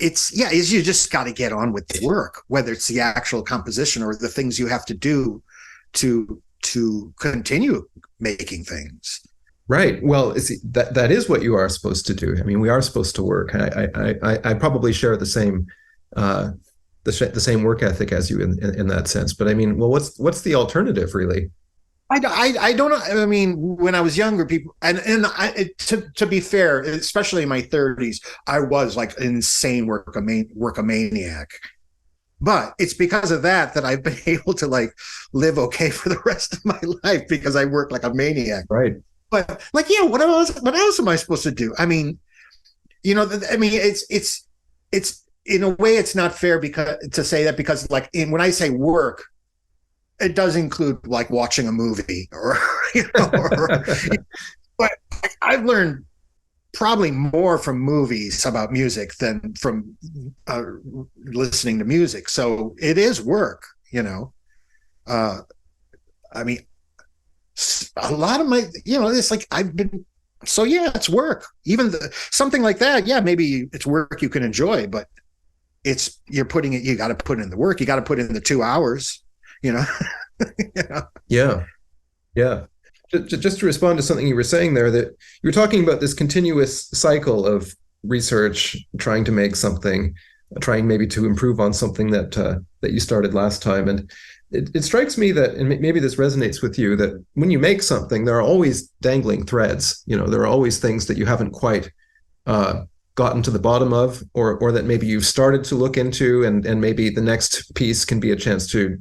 you just got to get on with the work, whether it's the actual composition or the things you have to do to continue making things. Right. Well, that is what you are supposed to do. I mean, we are supposed to work. I probably share the same work ethic as you in that sense. But I mean, well, what's the alternative, really? I don't know. I mean, when I was younger, people, to be fair, especially in my 30s, I was like an insane workomaniac. But it's because of that that I've been able to like live okay for the rest of my life, because I work like a maniac. Right. But like, yeah, what else am I supposed to do? I mean, I mean, it's in a way, it's not fair because to say that, because like when I say work, it does include like watching a movie or, but I've learned probably more from movies about music than from listening to music. So it is work, I mean, a lot of my, it's like I've been, so yeah, it's work. Even something like that, yeah, maybe it's work you can enjoy, but you got to put in the work. You got to put in the 2 hours, Yeah. Yeah. Just to respond to something you were saying there, that you were talking about this continuous cycle of research, trying to make something, trying maybe to improve on something that you started last time. And it strikes me that, and maybe this resonates with you, that when you make something, there are always dangling threads. There are always things that you haven't quite gotten to the bottom of, or that maybe you've started to look into, and maybe the next piece can be a chance to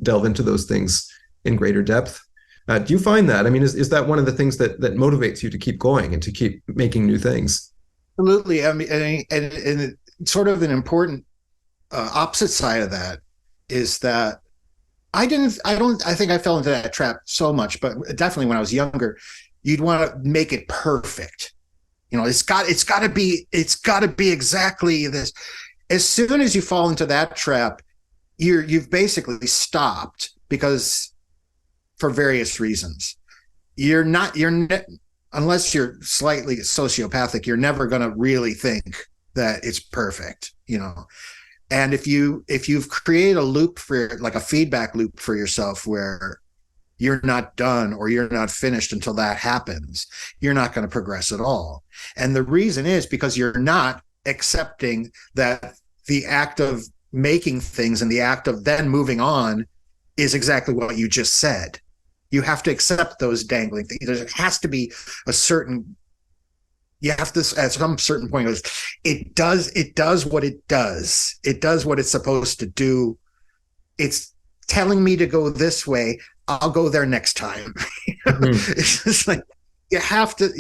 delve into those things in greater depth. Do you find that? I mean, is that one of the things that motivates you to keep going and to keep making new things? Absolutely. I mean, and sort of an important opposite side of that is that I think I fell into that trap so much, but definitely when I was younger, you'd want to make it perfect. It's got to be exactly this. As soon as you fall into that trap, you've basically stopped, because for various reasons, unless you're slightly sociopathic, you're never going to really think that it's perfect, And if you've created a loop like a feedback loop for yourself, where you're not done or you're not finished until that happens, you're not going to progress at all. And the reason is because you're not accepting that the act of making things and the act of then moving on is exactly what you just said. You have to accept those dangling things. There has to be you have to, at some certain point, it does what it does. It does what it's supposed to do. It's telling me to go this way. I'll go there next time. Mm-hmm. It's just like you have to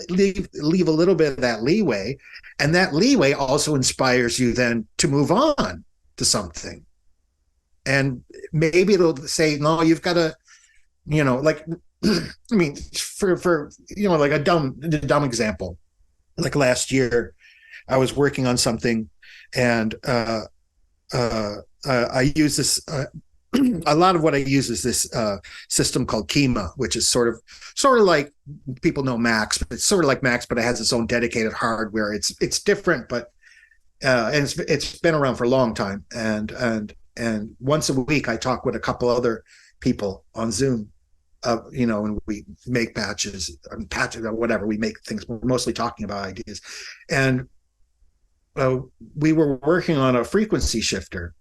leave a little bit of that leeway, and that leeway also inspires you then to move on to something. And maybe it'll say, no, you've got to, like, I mean, for like a dumb example, like last year, I was working on something, and I use this. A lot of what I use is this system called Kima, which is sort of like, people know Max, but it's sort of like Max, but it has its own dedicated hardware. It's different, but and it's been around for a long time. And once a week, I talk with a couple other people on Zoom, and we make patches or whatever. We make things. We're mostly talking about ideas, and we were working on a frequency shifter,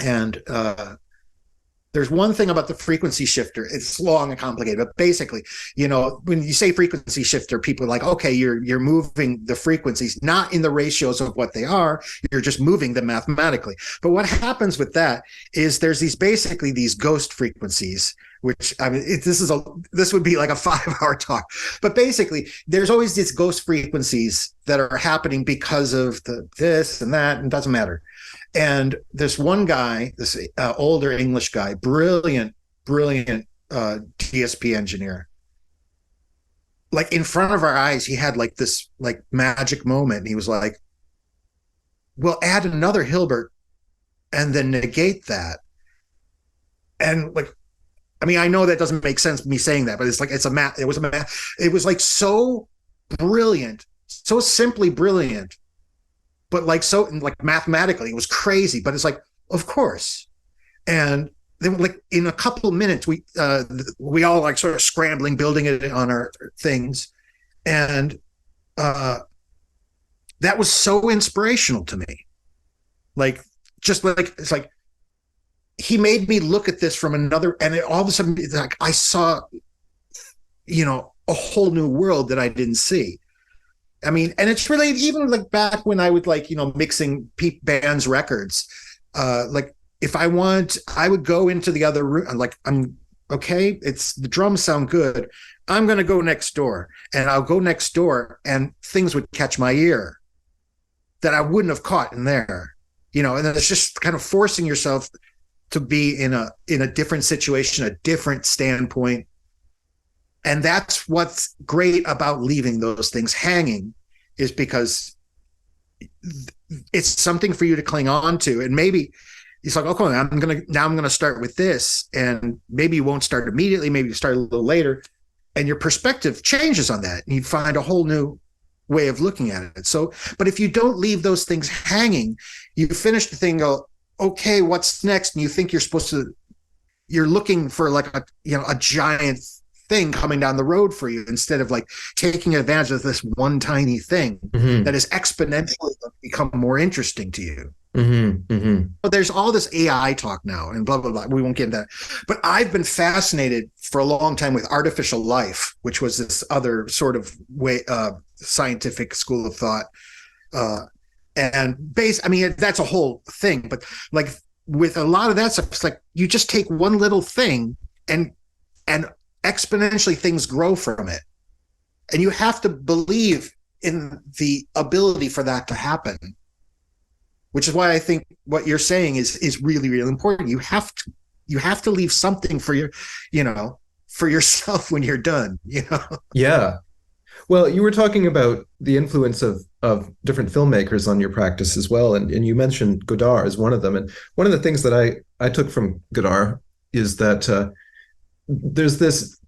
and there's one thing about the frequency shifter. It's long and complicated, but basically, when you say frequency shifter, people are like, okay, you're moving the frequencies, not in the ratios of what they are. You're just moving them mathematically. But what happens with that is there's these ghost frequencies, which, I mean, this would be like a 5-hour talk. But basically, there's always these ghost frequencies that are happening because of this and that, and it doesn't matter. And this one guy, this older English guy, brilliant DSP engineer, like in front of our eyes, he had like this like magic moment. And he was like, we'll add another Hilbert and then negate that. And like, I mean, I know that doesn't make sense, me saying that, but it's like, it was like so brilliant, so simply brilliant. But like, so like mathematically, it was crazy, but it's like, of course. And then like in a couple of minutes, we all like sort of scrambling, building it on our things. And that was so inspirational to me. Like, just like, it's like, he made me look at this from another, and all of a sudden, like I saw, a whole new world that I didn't see. I mean, and it's really even like back when I would like, mixing bands records, like if I would go into the other room. I'm like, okay, the drums sound good. I'm going to go next door, and I'll go next door, and things would catch my ear that I wouldn't have caught in there, and then it's just kind of forcing yourself to be in a different situation, a different standpoint. And that's what's great about leaving those things hanging, is because it's something for you to cling on to. And maybe it's like, okay, I'm going to start with this, and maybe you won't start immediately. Maybe you start a little later, and your perspective changes on that, and you find a whole new way of looking at it. So, but if you don't leave those things hanging, you finish the thing, go, okay, what's next? And you think you're looking for like a giant thing coming down the road for you, instead of like taking advantage of this one tiny thing that is exponentially become more interesting to you. But there's all this AI talk now and blah, blah, blah. We won't get into that. But I've been fascinated for a long time with artificial life, which was this other sort of way, scientific school of thought. That's a whole thing. But like with a lot of that stuff, it's like you just take one little thing and exponentially things grow from it. And you have to believe in the ability for that to happen, which is why I think what you're saying is really, really important. You have to leave something for for yourself when you're done, Yeah. Well, you were talking about the influence of different filmmakers on your practice as well. And you mentioned Godard as one of them. And one of the things that I took from Godard is that there's this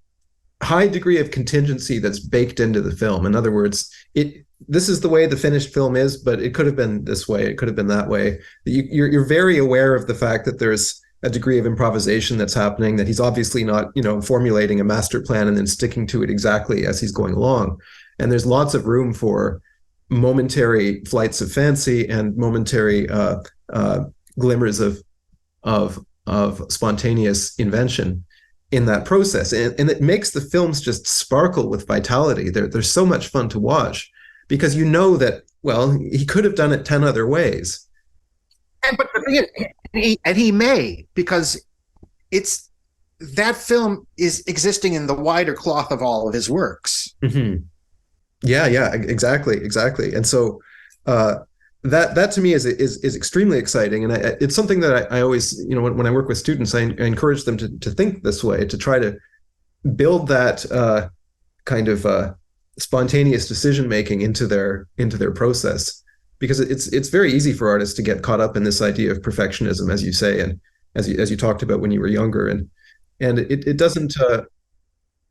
high degree of contingency that's baked into the film. In other words, this is the way the finished film is, but it could have been this way, it could have been that way. You're very aware of the fact that there's a degree of improvisation that's happening, that he's obviously not, formulating a master plan and then sticking to it exactly as he's going along. And there's lots of room for momentary flights of fancy and momentary glimmers of spontaneous invention in that process. And it makes the films just sparkle with vitality. They're so much fun to watch because that, well, he could have done it 10 other ways. But the thing is, he may, because that film is existing in the wider cloth of all of his works. Yeah, exactly. And so that to me is extremely exciting, and it's something that I always, when I work with students, I encourage them to think this way, to try to build that kind of spontaneous decision making into their process, because it's very easy for artists to get caught up in this idea of perfectionism, as you say, and as you talked about when you were younger, and it doesn't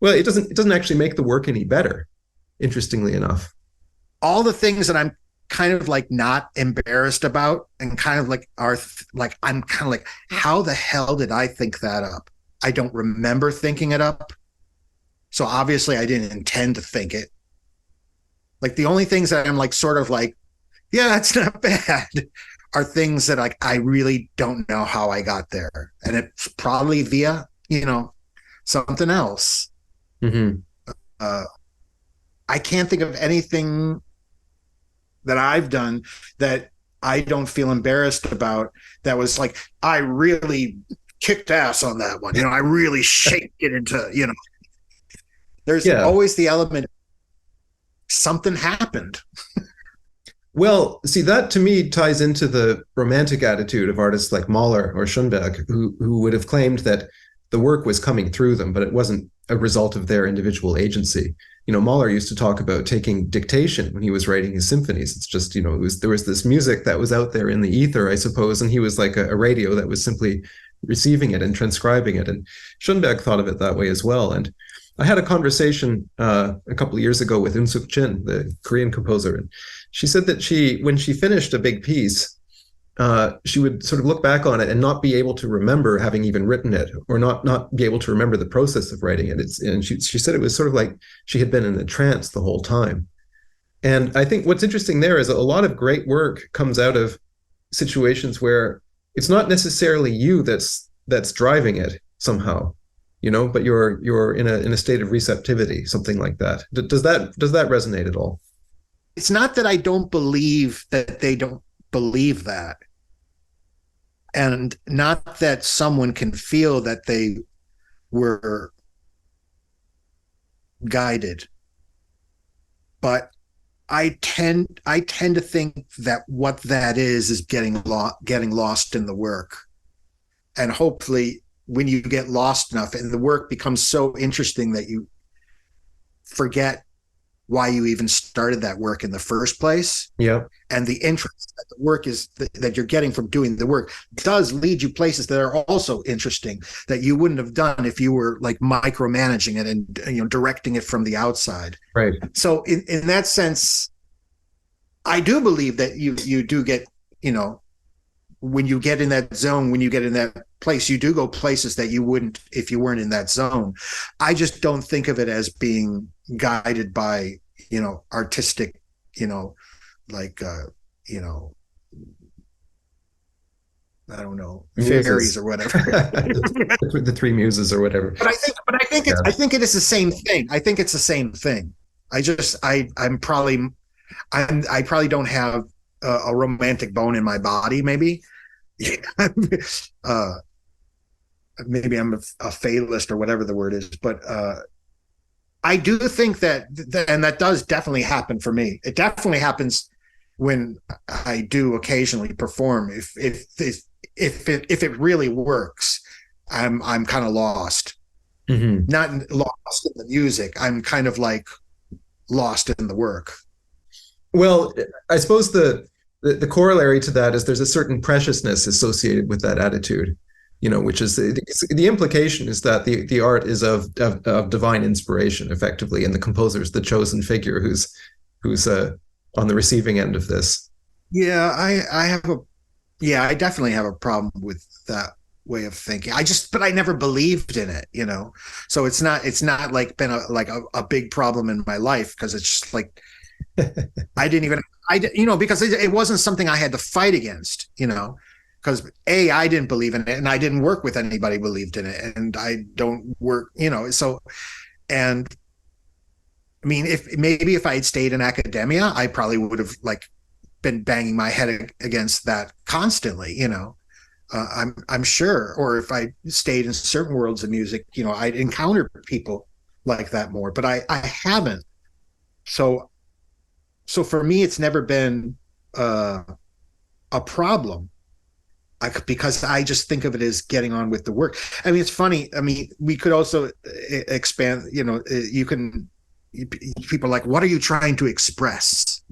it doesn't actually make the work any better, interestingly enough. All the things that I'm kind of like not embarrassed about, and kind of like I'm kind of like, how the hell did I think that up? I don't remember thinking it up, so obviously I didn't intend to think it. Like the only things that I'm like sort of like, yeah, that's not bad, are things that like I really don't know how I got there, and it's probably via something else. I can't think of anything that I've done that I don't feel embarrassed about, that was like, I really kicked ass on that one. I really shaped it into, there's always the element, something happened. Well, see, that to me ties into the romantic attitude of artists like Mahler or Schoenberg, who would have claimed that the work was coming through them, but it wasn't a result of their individual agency. Mahler used to talk about taking dictation when he was writing his symphonies. It's just, there was this music that was out there in the ether, I suppose, and he was like a radio that was simply receiving it and transcribing it. And Schoenberg thought of it that way as well. And I had a conversation a couple of years ago with Eun Suk Jin, the Korean composer, and she said that when she finished a big piece, she would sort of look back on it and not be able to remember having even written it, or not be able to remember the process of writing it. And she said it was sort of like she had been in a trance the whole time. And I think what's interesting there is a lot of great work comes out of situations where it's not necessarily you that's driving it somehow, but you're in a state of receptivity, something like that. Does that resonate at all? It's not that I don't believe that they don't believe that, and not that someone can feel that they were guided, but I tend to think that what that is getting lost in the work. And hopefully when you get lost enough and the work becomes so interesting that you forget why you even started that work in the first place. Yeah. And the interest that the work is that you're getting from doing the work does lead you places that are also interesting that you wouldn't have done if you were like micromanaging it and directing it from the outside. Right. So in that sense, I do believe that you do get, when you get in that zone, when you get in that place, you do go places that you wouldn't if you weren't in that zone. I just don't think of it as being guided by, artistic, like, I don't know, fairies or whatever. The three muses or whatever. But I think it is the same thing. I think it's the same thing. I probably don't have a romantic bone in my body. Maybe, maybe I'm a fatalist or whatever the word is. But I do think that, and that does definitely happen for me. It definitely happens when I do occasionally perform. If it really works, I'm kind of lost. Mm-hmm. Not lost in the music. I'm kind of like lost in the work. Well, I suppose the corollary to that is there's a certain preciousness associated with that attitude, which is the implication is that the art is of divine inspiration, effectively, and the composer is the chosen figure who's on the receiving end of this. Yeah, I definitely have a problem with that way of thinking. But I never believed in it, So it's not like been a big problem in my life, because it's just like because it wasn't something I had to fight against, because I didn't believe in it, and I didn't work with anybody who believed in it, and I don't work, so, and I mean, if I had stayed in academia, I probably would have been banging my head against that constantly, I'm sure. Or if I stayed in certain worlds of music, I'd encounter people like that more, but I haven't. So for me, it's never been a problem, because I just think of it as getting on with the work. I mean, it's funny. I mean, we could also expand, people are like, what are you trying to express?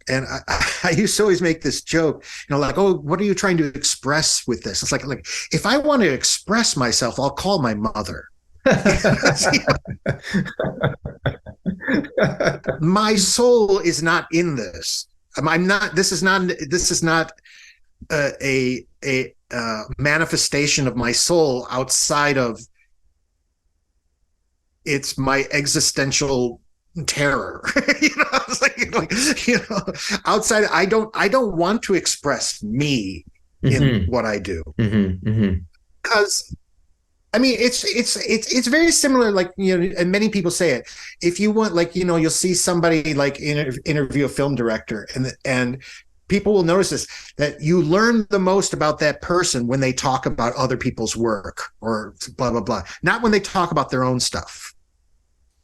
And I used to always make this joke, like, oh, what are you trying to express with this? It's like if I want to express myself, I'll call my mother. My soul is not in this. I'm not. This is not a manifestation of my soul outside of it's my existential terror. Outside, I don't want to express me in what I do, because I mean, it's very similar. And many people say it. If you want, you'll see somebody interview a film director, and people will notice this, that you learn the most about that person when they talk about other people's work or blah blah blah, not when they talk about their own stuff.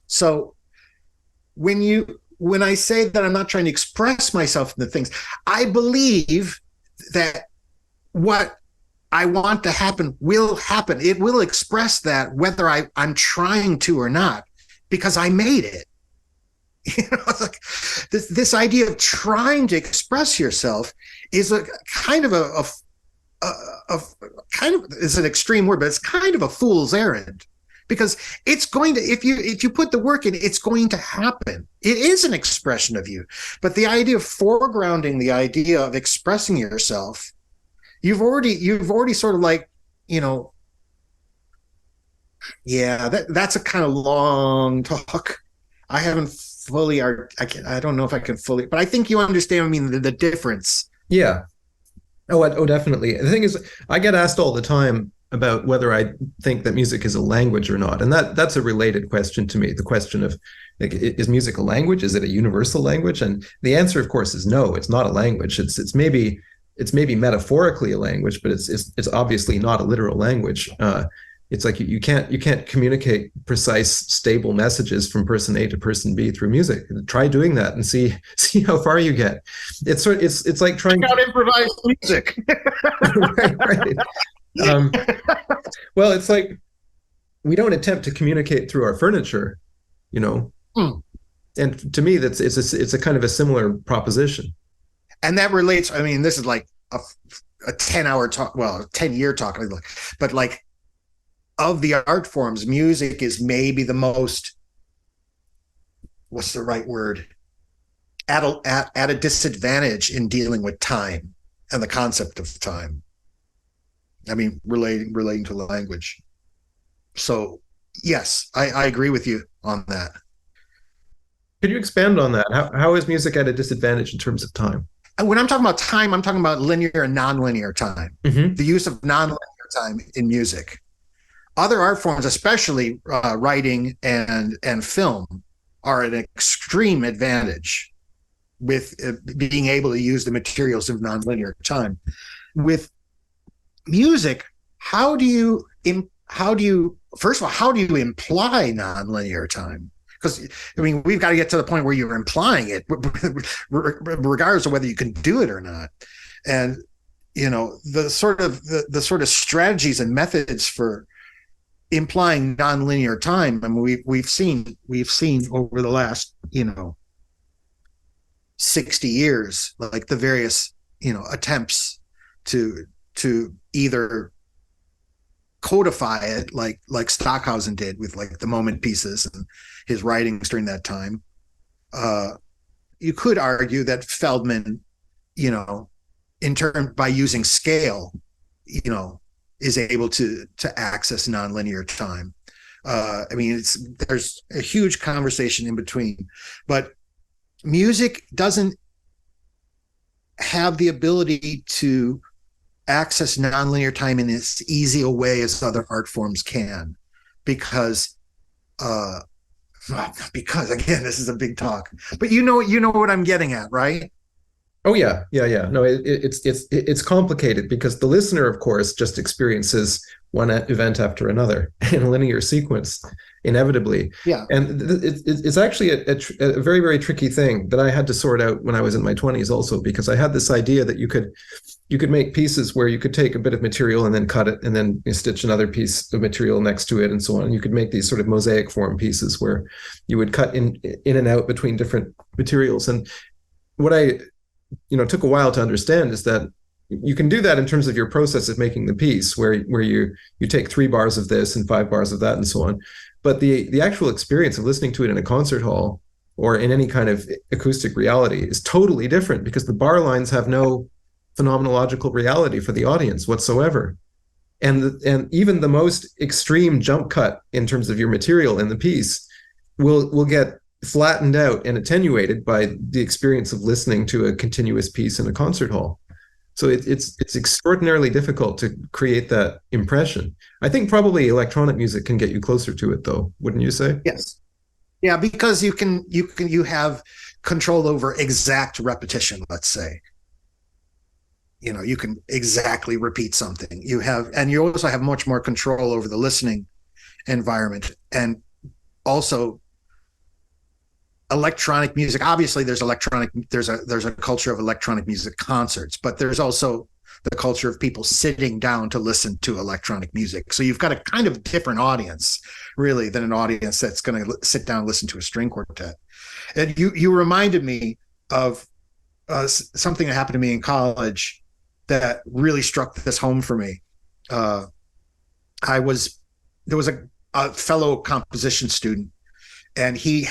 So when I say that I'm not trying to express myself in the things, I believe that what I want to happen will happen. It will express that whether I'm trying to or not, because I made it. This idea of trying to express yourself is a kind of it's an extreme word, but it's kind of a fool's errand, because it's going to, if you put the work in, it's going to happen. It is an expression of you. But the idea of foregrounding the idea of expressing yourself, you've already sort of that's a kind of long talk. I haven't fully I don't know if I can fully, but I think you understand. I mean, the difference. Yeah. Oh, definitely. The thing is, I get asked all the time about whether I think that music is a language or not, and that's a related question to me. The question of, like, is music a language? Is it a universal language? And the answer, of course, is no. It's not a language. It's maybe metaphorically a language, but it's obviously not a literal language. It's like you can't communicate precise, stable messages from person A to person B through music. Try doing that and see how far you get. It's like trying to improvise music. right. Well, it's like we don't attempt to communicate through our furniture, you know. And to me, it's a kind of a similar proposition. And that relates. I mean, this is like a 10-hour talk, well, a 10-year talk, but like, of the art forms, music is maybe the most, what's the right word? At a disadvantage in dealing with time and the concept of time. I mean, relating to language. So yes, I agree with you on that. Could you expand on that? How is music at a disadvantage in terms of time? When I'm talking about time, I'm talking about linear and nonlinear time. Mm-hmm. The use of nonlinear time in music. Other art forms, especially writing and film, are an extreme advantage with being able to use the materials of nonlinear time. With music, how do you first of all, how do you imply nonlinear time? Because I mean, we've got to get to the point where you're implying it, regardless of whether you can do it or not. And you know, the sort of strategies and methods for implying nonlinear time. I mean, we've seen over the last 60 years, like the various attempts to either codify it, like Stockhausen did with like the moment pieces and his writings during that time. You could argue that Feldman, in turn, by using scale, is able to access nonlinear time. I mean, there's a huge conversation in between, but music doesn't have the ability to access nonlinear time in as easy a way as other art forms can, because again, this is a big talk, but you know what I'm getting at, right? Oh yeah. No, it's complicated because the listener, of course, just experiences one event after another in a linear sequence, inevitably. Yeah. And it's actually a very, very tricky thing that I had to sort out when I was in my 20s also, because I had this idea that you could make pieces where you could take a bit of material and then cut it and then stitch another piece of material next to it and so on. And you could make these sort of mosaic form pieces where you would cut in and out between different materials. And what I took a while to understand is that you can do that in terms of your process of making the piece, where you take 3 bars of this and 5 bars of that and so on. But the actual experience of listening to it in a concert hall or in any kind of acoustic reality is totally different, because the bar lines have no phenomenological reality for the audience whatsoever. And even the most extreme jump cut in terms of your material in the piece will get flattened out and attenuated by the experience of listening to a continuous piece in a concert hall. So it's extraordinarily difficult to create that impression. I think probably electronic music can get you closer to it, though, wouldn't you say? Yes. Yeah, because you have control over exact repetition, let's say. You can exactly repeat something. And you also have much more control over the listening environment. And also electronic music, obviously there's a culture of electronic music concerts, but there's also the culture of people sitting down to listen to electronic music. So you've got a kind of different audience, really, than an audience that's going to sit down and listen to a string quartet. And you reminded me of something that happened to me in college that really struck this home for me. There was a fellow composition student, and he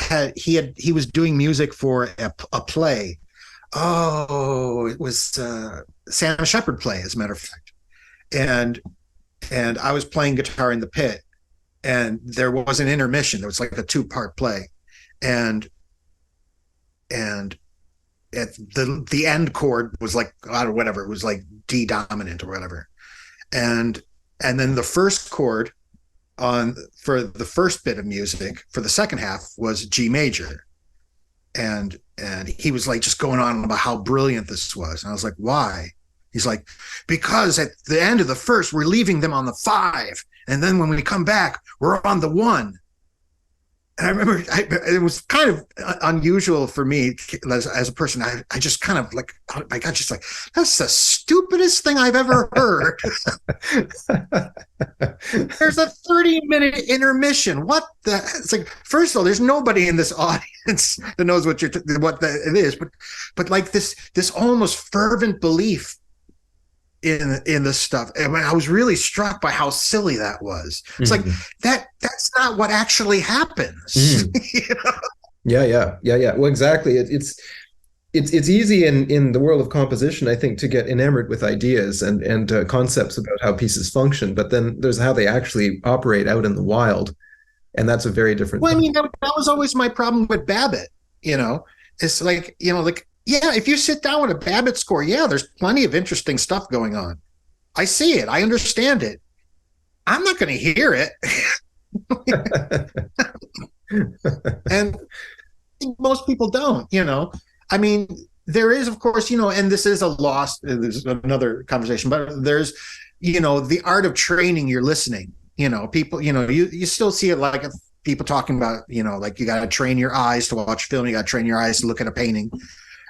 was doing music for a play. Oh, it was Sam Shepard play, as a matter of fact. And I was playing guitar in the pit, and there was an intermission. There was like a 2-part play, and at the end chord was like, I don't know, whatever, it was like D dominant or whatever, and then the first chord for the first bit of music for the second half was G major, and he was like just going on about how brilliant this was, and I was like, why? He's like, because at the end of the first we're leaving them on the 5, and then when we come back we're on the 1. And I remember it was kind of unusual for me as a person. I just kind of like, oh my God, just like, that's the stupidest thing I've ever heard. There's a 30-minute intermission. What the? It's like, first of all, there's nobody in this audience that knows what it is, but like this almost fervent belief in this stuff. And I was really struck by how silly that was. It's like that's not what actually happens. You know? Yeah. Well, exactly. It's easy in the world of composition, I think, to get enamored with ideas and concepts about how pieces function, but then there's how they actually operate out in the wild, and that's a very different. Well, I mean, that was always my problem with Babbitt. You know, it's like, you know, like, yeah, if you sit down with a Babbitt score, yeah, there's plenty of interesting stuff going on. I see it. I understand it. I'm not going to hear it. And most people don't, you know. I mean, there is, of course, you know, and this is there's another conversation, but there's, you know, the art of training your listening. You know, people, you know, you still see it like people talking about, you know, like you got to train your eyes to watch film. You got to train your eyes to look at a painting.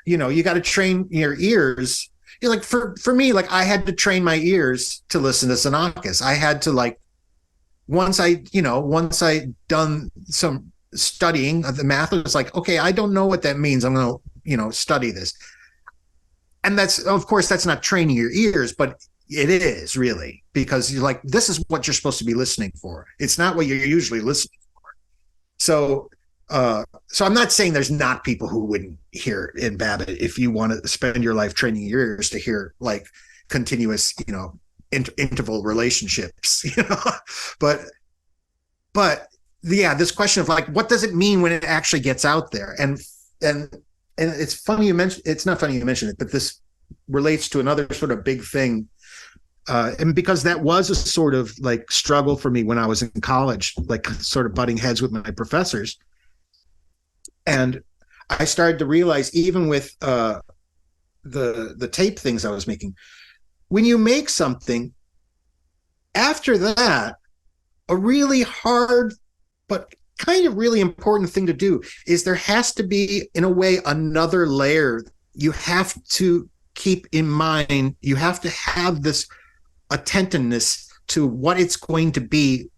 You know, you got to train your ears. You're like, for me, like I had to train my ears to listen to Xenakis. I had to, like, once I done some studying of the math, it was like, okay, I don't know what that means. I'm going to, you know, study this. And that's, of course, that's not training your ears, but it is really, because you're like, this is what you're supposed to be listening for. It's not what you're usually listening for. So I'm not saying there's not people who wouldn't hear in Babbitt if you want to spend your life training your ears to hear like continuous, you know, interval relationships, you know, but yeah, this question of like, what does it mean when it actually gets out there? And it's funny you mentioned, it's not funny you mentioned it, but this relates to another sort of big thing. And because that was a sort of like struggle for me when I was in college, like sort of butting heads with my professors. And I started to realize, even with the tape things I was making, when you make something, after that, a really hard but kind of really important thing to do is there has to be, in a way, another layer you have to keep in mind. You have to have this attentiveness to what it's going to be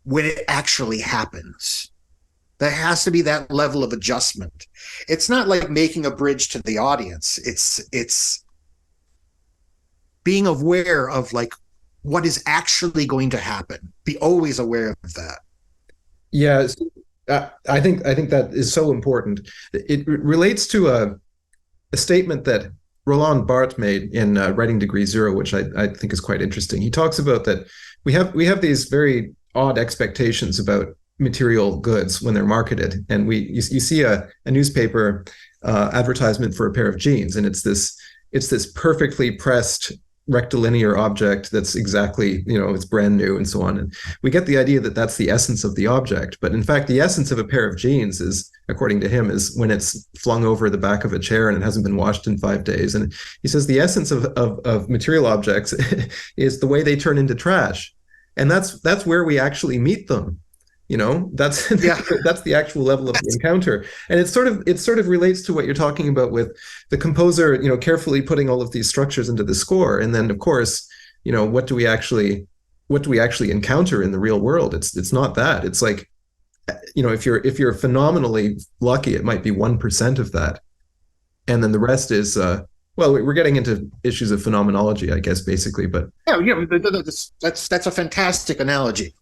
when it actually happens. There has to be that level of adjustment. It's not like making a bridge to the audience. It's being aware of like what is actually going to happen. Be always aware of that. Yeah, I think that is so important. It relates to a statement that Roland Barthes made in Writing Degree Zero, which I think is quite interesting. He talks about that we have these very odd expectations about material goods when they're marketed, and you see a newspaper advertisement for a pair of jeans, and it's this perfectly pressed rectilinear object that's exactly, you know, it's brand new and so on, and we get the idea that that's the essence of the object. But in fact, the essence of a pair of jeans is, according to him, is when it's flung over the back of a chair and it hasn't been washed in 5 days. And he says the essence of material objects is the way they turn into trash, and that's where we actually meet them. You know, that's the actual level of the encounter. And it sort of relates to what you're talking about with the composer, you know, carefully putting all of these structures into the score. And then, of course, you know, what do we actually encounter in the real world? It's not that. It's like, you know, if you're phenomenally lucky, it might be 1% of that. And then the rest is well, we're getting into issues of phenomenology, I guess, basically, but yeah, that's a fantastic analogy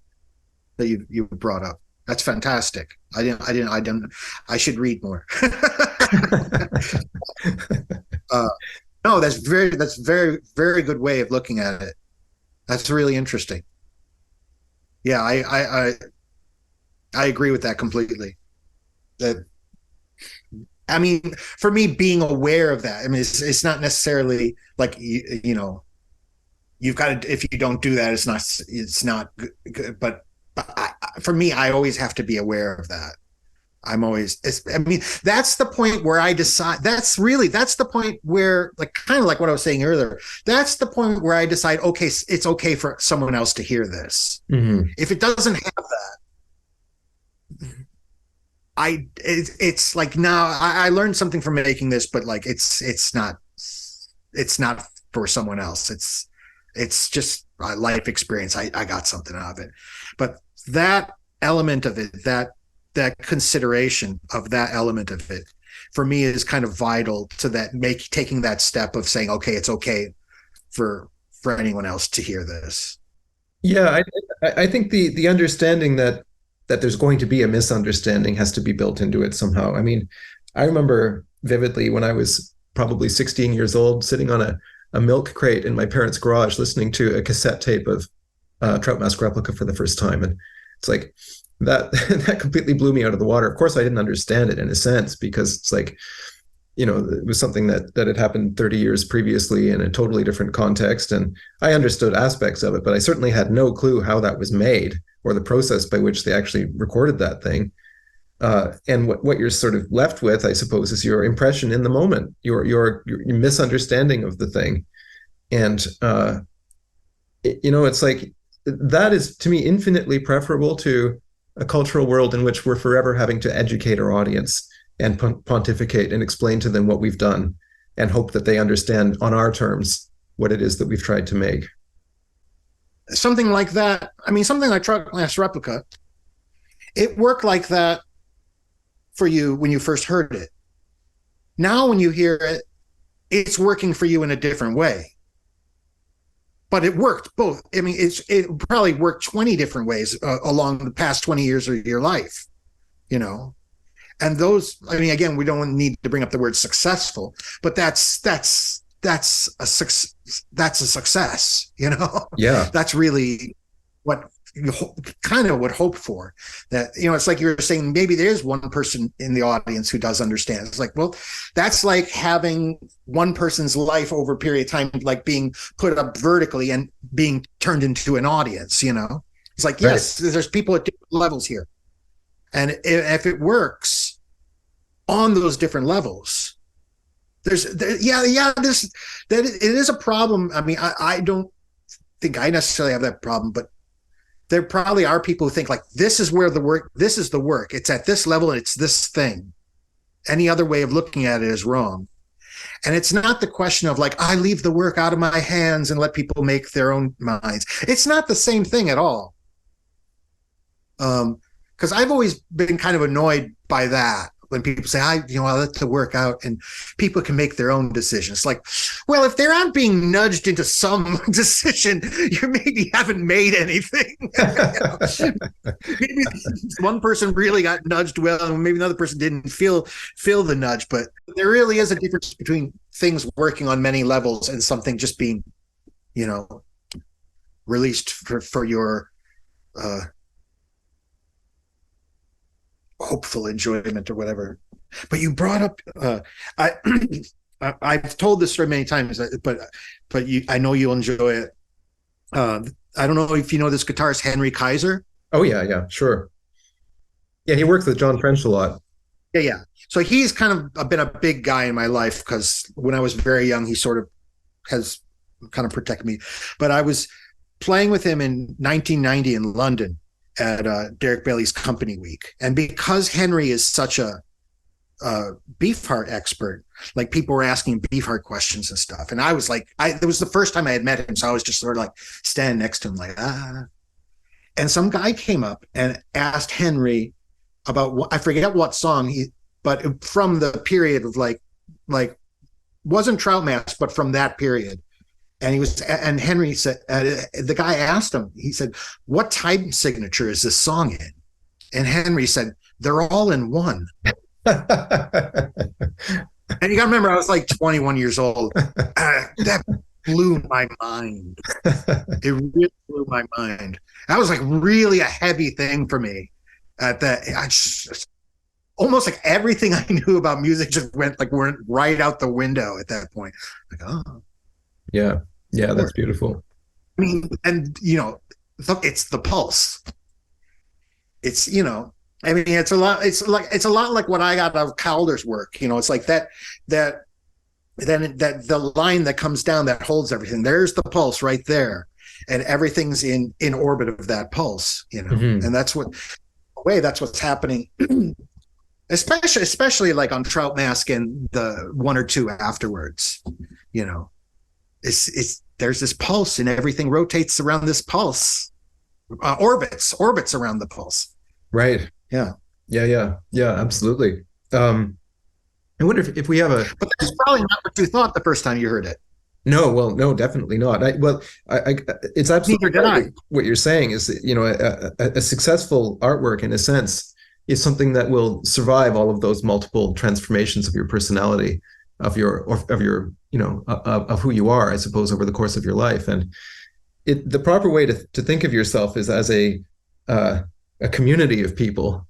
that you brought up. That's fantastic. I should read more. No, that's very good way of looking at it. That's really interesting. Yeah, I agree with that completely. That I mean, for me, being aware of that, I mean, it's not necessarily like, you know, you've got to, if you don't do that, it's not good. But for me, I always have to be aware of that. I'm always, I mean, that's the point where I decide, that's the point where, like, kind of like what I was saying earlier, that's the point where I decide, okay, it's okay for someone else to hear this. Mm-hmm. If it doesn't have that, it's like, now I learned something from making this, but like, it's not for someone else. It's just a life experience. I got something out of it, but that element of it, that consideration of that element of it, for me, is kind of vital to that, taking that step of saying, okay, it's okay for anyone else to hear this. Yeah, I think the understanding that there's going to be a misunderstanding has to be built into it somehow. I mean, I remember vividly when I was probably 16 years old, sitting on a milk crate in my parents' garage, listening to a cassette tape of Trout Mask Replica for the first time, and it's like, that completely blew me out of the water. Of course, I didn't understand it in a sense, because it's like, you know, it was something that had happened 30 years previously in a totally different context. And I understood aspects of it, but I certainly had no clue how that was made or the process by which they actually recorded that thing. And what you're sort of left with, I suppose, is your impression in the moment, your misunderstanding of the thing. And, you know, it's like, that is, to me, infinitely preferable to a cultural world in which we're forever having to educate our audience and pontificate and explain to them what we've done and hope that they understand on our terms what it is that we've tried to make. Something like that. I mean, something like Trout Mask Replica, it worked like that for you when you first heard it. Now, when you hear it, it's working for you in a different way. But it worked both. I mean, it probably worked 20 different ways along the past 20 years of your life, you know. And those, I mean, again, we don't need to bring up the word successful, but that's a success, you know. Yeah. That's really what you kind of would hope for. That, you know, it's like you were saying, maybe there's one person in the audience who does understand. It's like, well, that's like having one person's life over a period of time, like being put up vertically and being turned into an audience, you know. It's like, yes, right, there's people at different levels here. And if it works on those different levels, it is a problem. I mean, I don't think I necessarily have that problem, but there probably are people who think like, this is where this is the work. It's at this level and it's this thing. Any other way of looking at it is wrong. And it's not the question of like, I leave the work out of my hands and let people make their own minds. It's not the same thing at all. Because I've always been kind of annoyed by that. When people say, I let the work out and people can make their own decisions. Like, well, if they're not being nudged into some decision, you maybe haven't made anything. Maybe one person really got nudged well, and maybe another person didn't feel the nudge. But there really is a difference between things working on many levels and something just being, you know, released for your hopeful enjoyment or whatever. But you brought up I've told this story many times, but I know you'll enjoy it. I don't know if you know this guitarist Henry Kaiser. Oh yeah, sure. Yeah, he works with John French a lot. Yeah. So he's kind of been a big guy in my life, because when I was very young, he sort of has kind of protected me. But I was playing with him in 1990 in London at Derek Bailey's Company Week. And because Henry is such a Beefheart expert, like people were asking Beefheart questions and stuff. And I was like, it was the first time I had met him. So I was just sort of like standing next to him like, And some guy came up and asked Henry about I forget what song but from the period of like wasn't Trout Mask, but from that period. And Henry said, the guy asked him, he said, what time signature is this song in? And Henry said, they're all in one. And you got to remember, I was like 21 years old. That blew my mind. It really blew my mind. That was like really a heavy thing for me at that. almost like everything I knew about music just went right out the window at that point. Like, oh, Yeah. Yeah. That's beautiful. I mean, and it's the pulse. It's, I mean, it's a lot like what I got out of Calder's work. It's like that then that the line that comes down that holds everything. There's the pulse right there, and everything's in orbit of that pulse. And that's what's happening. especially like on Trout Mask and the one or two afterwards. It's there's this pulse, and everything rotates around this pulse. Orbits around the pulse. Right. Yeah. Yeah. Absolutely. I wonder if we have but that's probably not what you thought the first time you heard it. No, well, no, definitely not. It's absolutely right. What you're saying is, a successful artwork, in a sense, is something that will survive all of those multiple transformations of your personality, of who you are, I suppose, over the course of your life. And the proper way to think of yourself is as a community of people,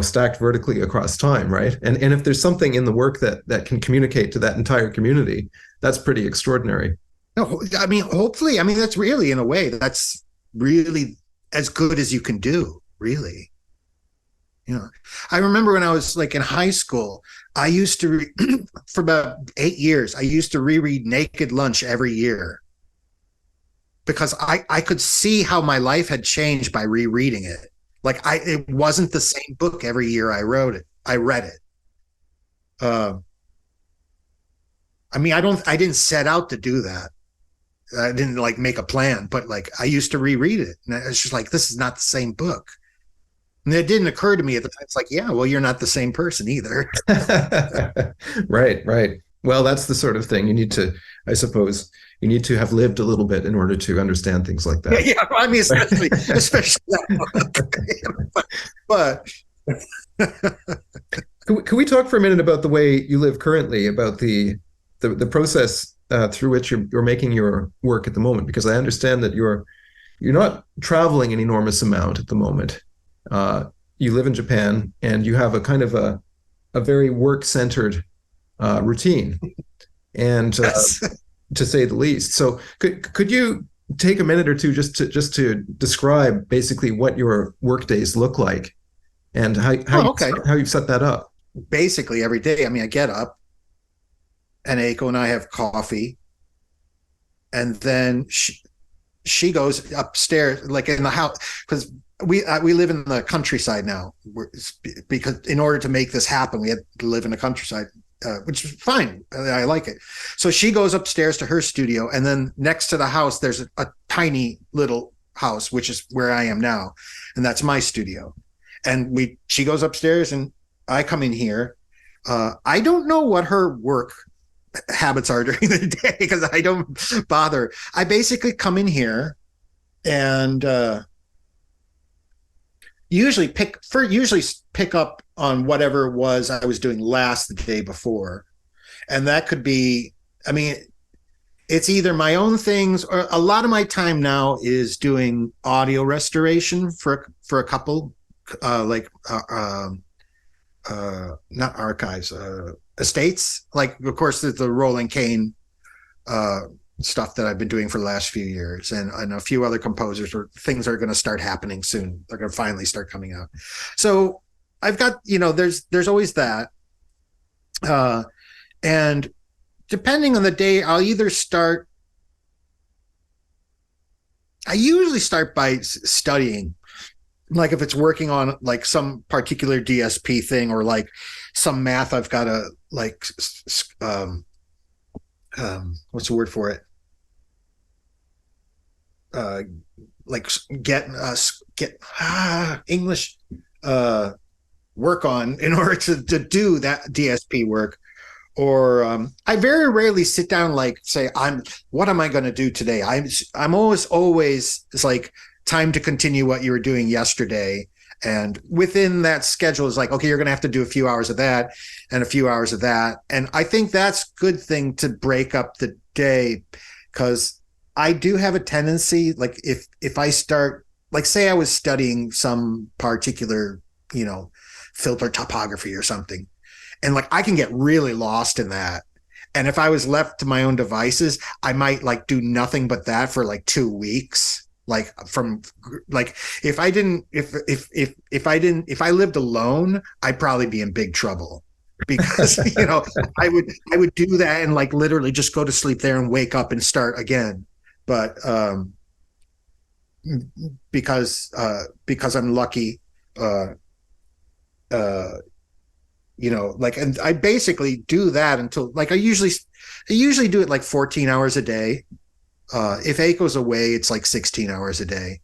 stacked vertically across time, right? And if there's something in the work that can communicate to that entire community, that's pretty extraordinary. No, I mean, hopefully, I mean, that's really, in a way, that's really as good as you can do, really. I remember when I was like in high school, I used to, for about 8 years, I used to reread Naked Lunch every year, because I could see how my life had changed by rereading it. Like it wasn't the same book every year I read it. I mean, I didn't set out to do that. I didn't like make a plan, but like I used to reread it, and it's just like, this is not the same book. And it didn't occur to me at the time. It's like, yeah, well, you're not the same person either. Right. Well, that's the sort of thing you need to, I suppose, you need to have lived a little bit in order to understand things like that. Yeah, I mean, especially that book. But Can we talk for a minute about the way you live currently, about the process through which you're making your work at the moment? Because I understand that you're not traveling an enormous amount at the moment. You live in Japan, and you have a kind of a very work-centered routine, and to say the least. So could you take a minute or two just to describe basically what your work days look like, and how you've set that up? Basically every day. I mean, I get up, and Eiko and I have coffee, and then she goes upstairs, like in the house, because we live in the countryside now, because in order to make this happen, we had to live in the countryside, which is fine. I like it. So she goes upstairs to her studio, and then next to the house, there's a tiny little house, which is where I am now, and that's my studio. And she goes upstairs, and I come in here. I don't know what her work habits are during the day, because I don't bother. I basically come in here and usually pick up on whatever it was I was doing the day before. And that could be, I mean, it's either my own things, or a lot of my time now is doing audio restoration for a couple, not archives, estates. Like, of course, the Roland Kane stuff that I've been doing for the last few years, and a few other composers, or things are going to start happening soon. They're going to finally start coming out. So I've got, there's always that. And depending on the day, I usually start by studying. Like if it's working on like some particular DSP thing, or like some math I've got to like, what's the word for it? Like get English work on in order to do that DSP work. Or I very rarely sit down, like say, what am I going to do today? I'm always it's like, time to continue what you were doing yesterday. And within that schedule is like, okay, you're going to have to do a few hours of that and a few hours of that. And I think that's a good thing to break up the day, because I do have a tendency, like if I start, like say I was studying some particular, filter topography or something. And like, I can get really lost in that. And if I was left to my own devices, I might like do nothing but that for like 2 weeks. Like from like, if I lived alone, I'd probably be in big trouble, because, you know, I would do that and like literally just go to sleep there and wake up and start again. But, because I'm lucky, you know, like, and I basically do that until like, I usually do it like 14 hours a day. If Aiko's away, it's like 16 hours a day,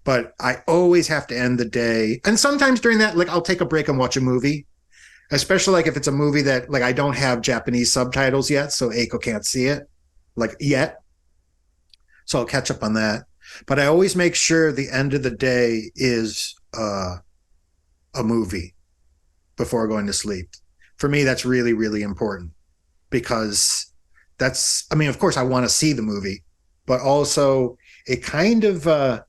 but I always have to end the day. And sometimes during that, like, I'll take a break and watch a movie, especially like if it's a movie that like I don't have Japanese subtitles yet, so Aiko can't see it like yet. So I'll catch up on that. But I always make sure the end of the day is a movie before going to sleep. For me, that's really, really important, because that's, I mean, of course I want to see the movie, but also it kind of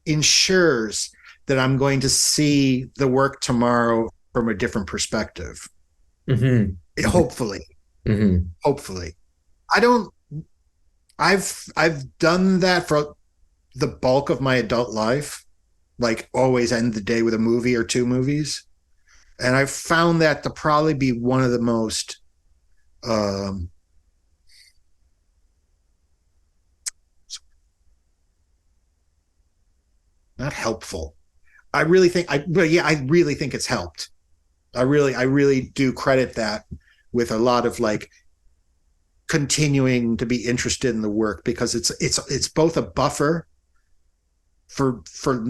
ensures that I'm going to see the work tomorrow from a different perspective. Mm-hmm. Hopefully. Mm-hmm. Hopefully. I've done that for the bulk of my adult life, like always end the day with a movie or 2 movies. And I've found that to probably be one of the most not helpful. I really think I really think it's helped. I really do credit that with a lot of like continuing to be interested in the work, because it's both a buffer for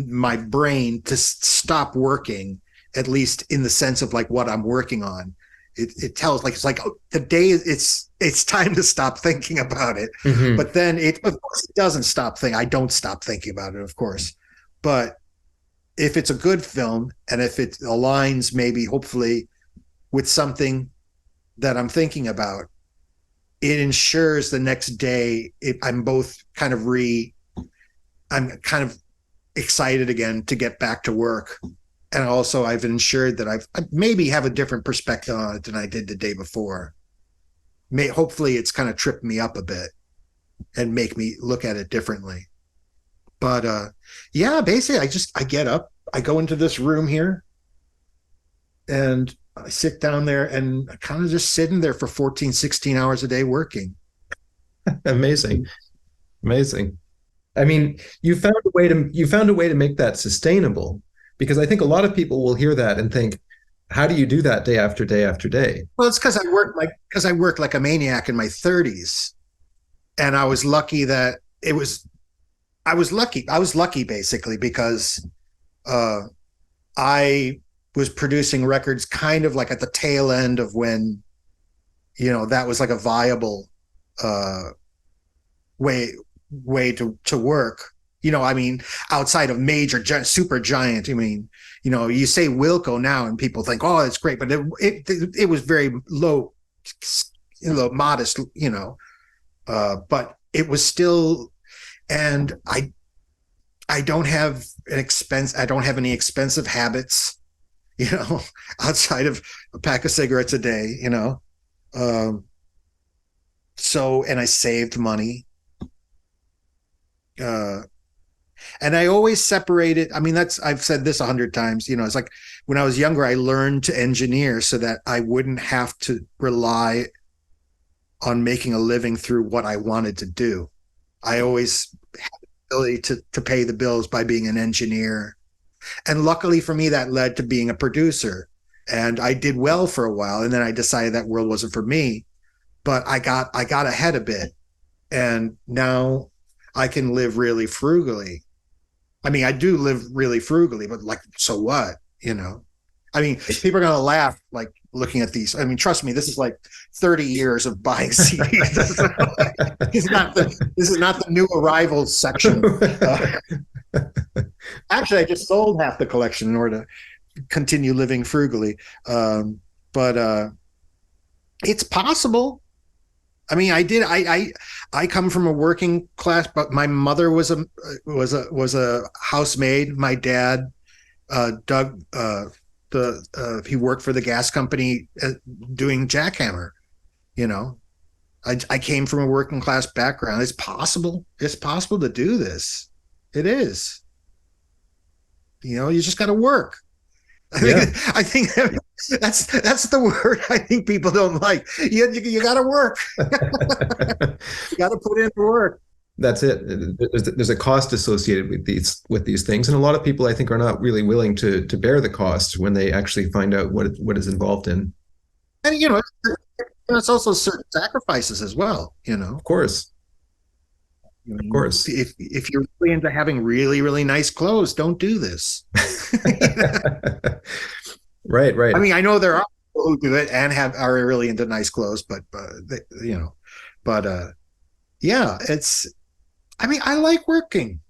my brain to stop working, at least in the sense of like what I'm working on. It tells, like, it's like, oh, the day it's time to stop thinking about it. Mm-hmm. But then of course it doesn't stop thinking. I don't stop thinking about it, of course. But if it's a good film, and if it aligns maybe hopefully with something that I'm thinking about, it ensures the next day I'm kind of excited again to get back to work. And also I've ensured that I maybe have a different perspective on it than I did the day before. Hopefully it's kind of tripped me up a bit and make me look at it differently. But yeah, basically I get up, I go into this room here, and I sit down there and I kind of just sitting there for 14, 16 hours a day working. Amazing. I mean, you found a way to make that sustainable, because I think a lot of people will hear that and think, how do you do that day after day after day? Well, it's because I worked like a maniac in my 30s, and I was lucky that I was lucky basically, because I was producing records kind of like at the tail end of when, you know, that was like a viable way to work. You know, I mean, outside of major super giant, I mean, you know, you say Wilco now and people think, oh, it's great, but it was very low, modest, you know, but it was still, and I don't have any expensive habits, you know, outside of a pack of cigarettes a day, you know. So, and I saved money. And I always separated. I mean, I've said this 100 times, you know, it's like when I was younger, I learned to engineer so that I wouldn't have to rely on making a living through what I wanted to do. I always had the ability to pay the bills by being an engineer. And luckily for me, that led to being a producer. And I did well for a while. And then I decided that world wasn't for me. But I got ahead a bit. And now I can live really frugally. I mean, I do live really frugally, but like, so what, you know? I mean, people are going to laugh, like, looking at these. I mean, trust me, this is like 30 years of buying CDs. This is not the new arrivals section. Actually, I just sold half the collection in order to continue living frugally. But it's possible. I mean, I come from a working class, but my mother was a housemaid. My dad dug he worked for the gas company doing jackhammer. I came from a working class background. It's possible to do this. It is. You just got to work. I think that's the word I think people don't like. You got to work. You got to put in the work. That's it. There's a cost associated with these things, and a lot of people, I think, are not really willing to bear the cost when they actually find out what is involved in. And it's also certain sacrifices as well. Of course. Of course. If you're really into having really, really nice clothes, don't do this. Right. I mean, I know there are people who do it and are really into nice clothes, but yeah, I mean, I like working.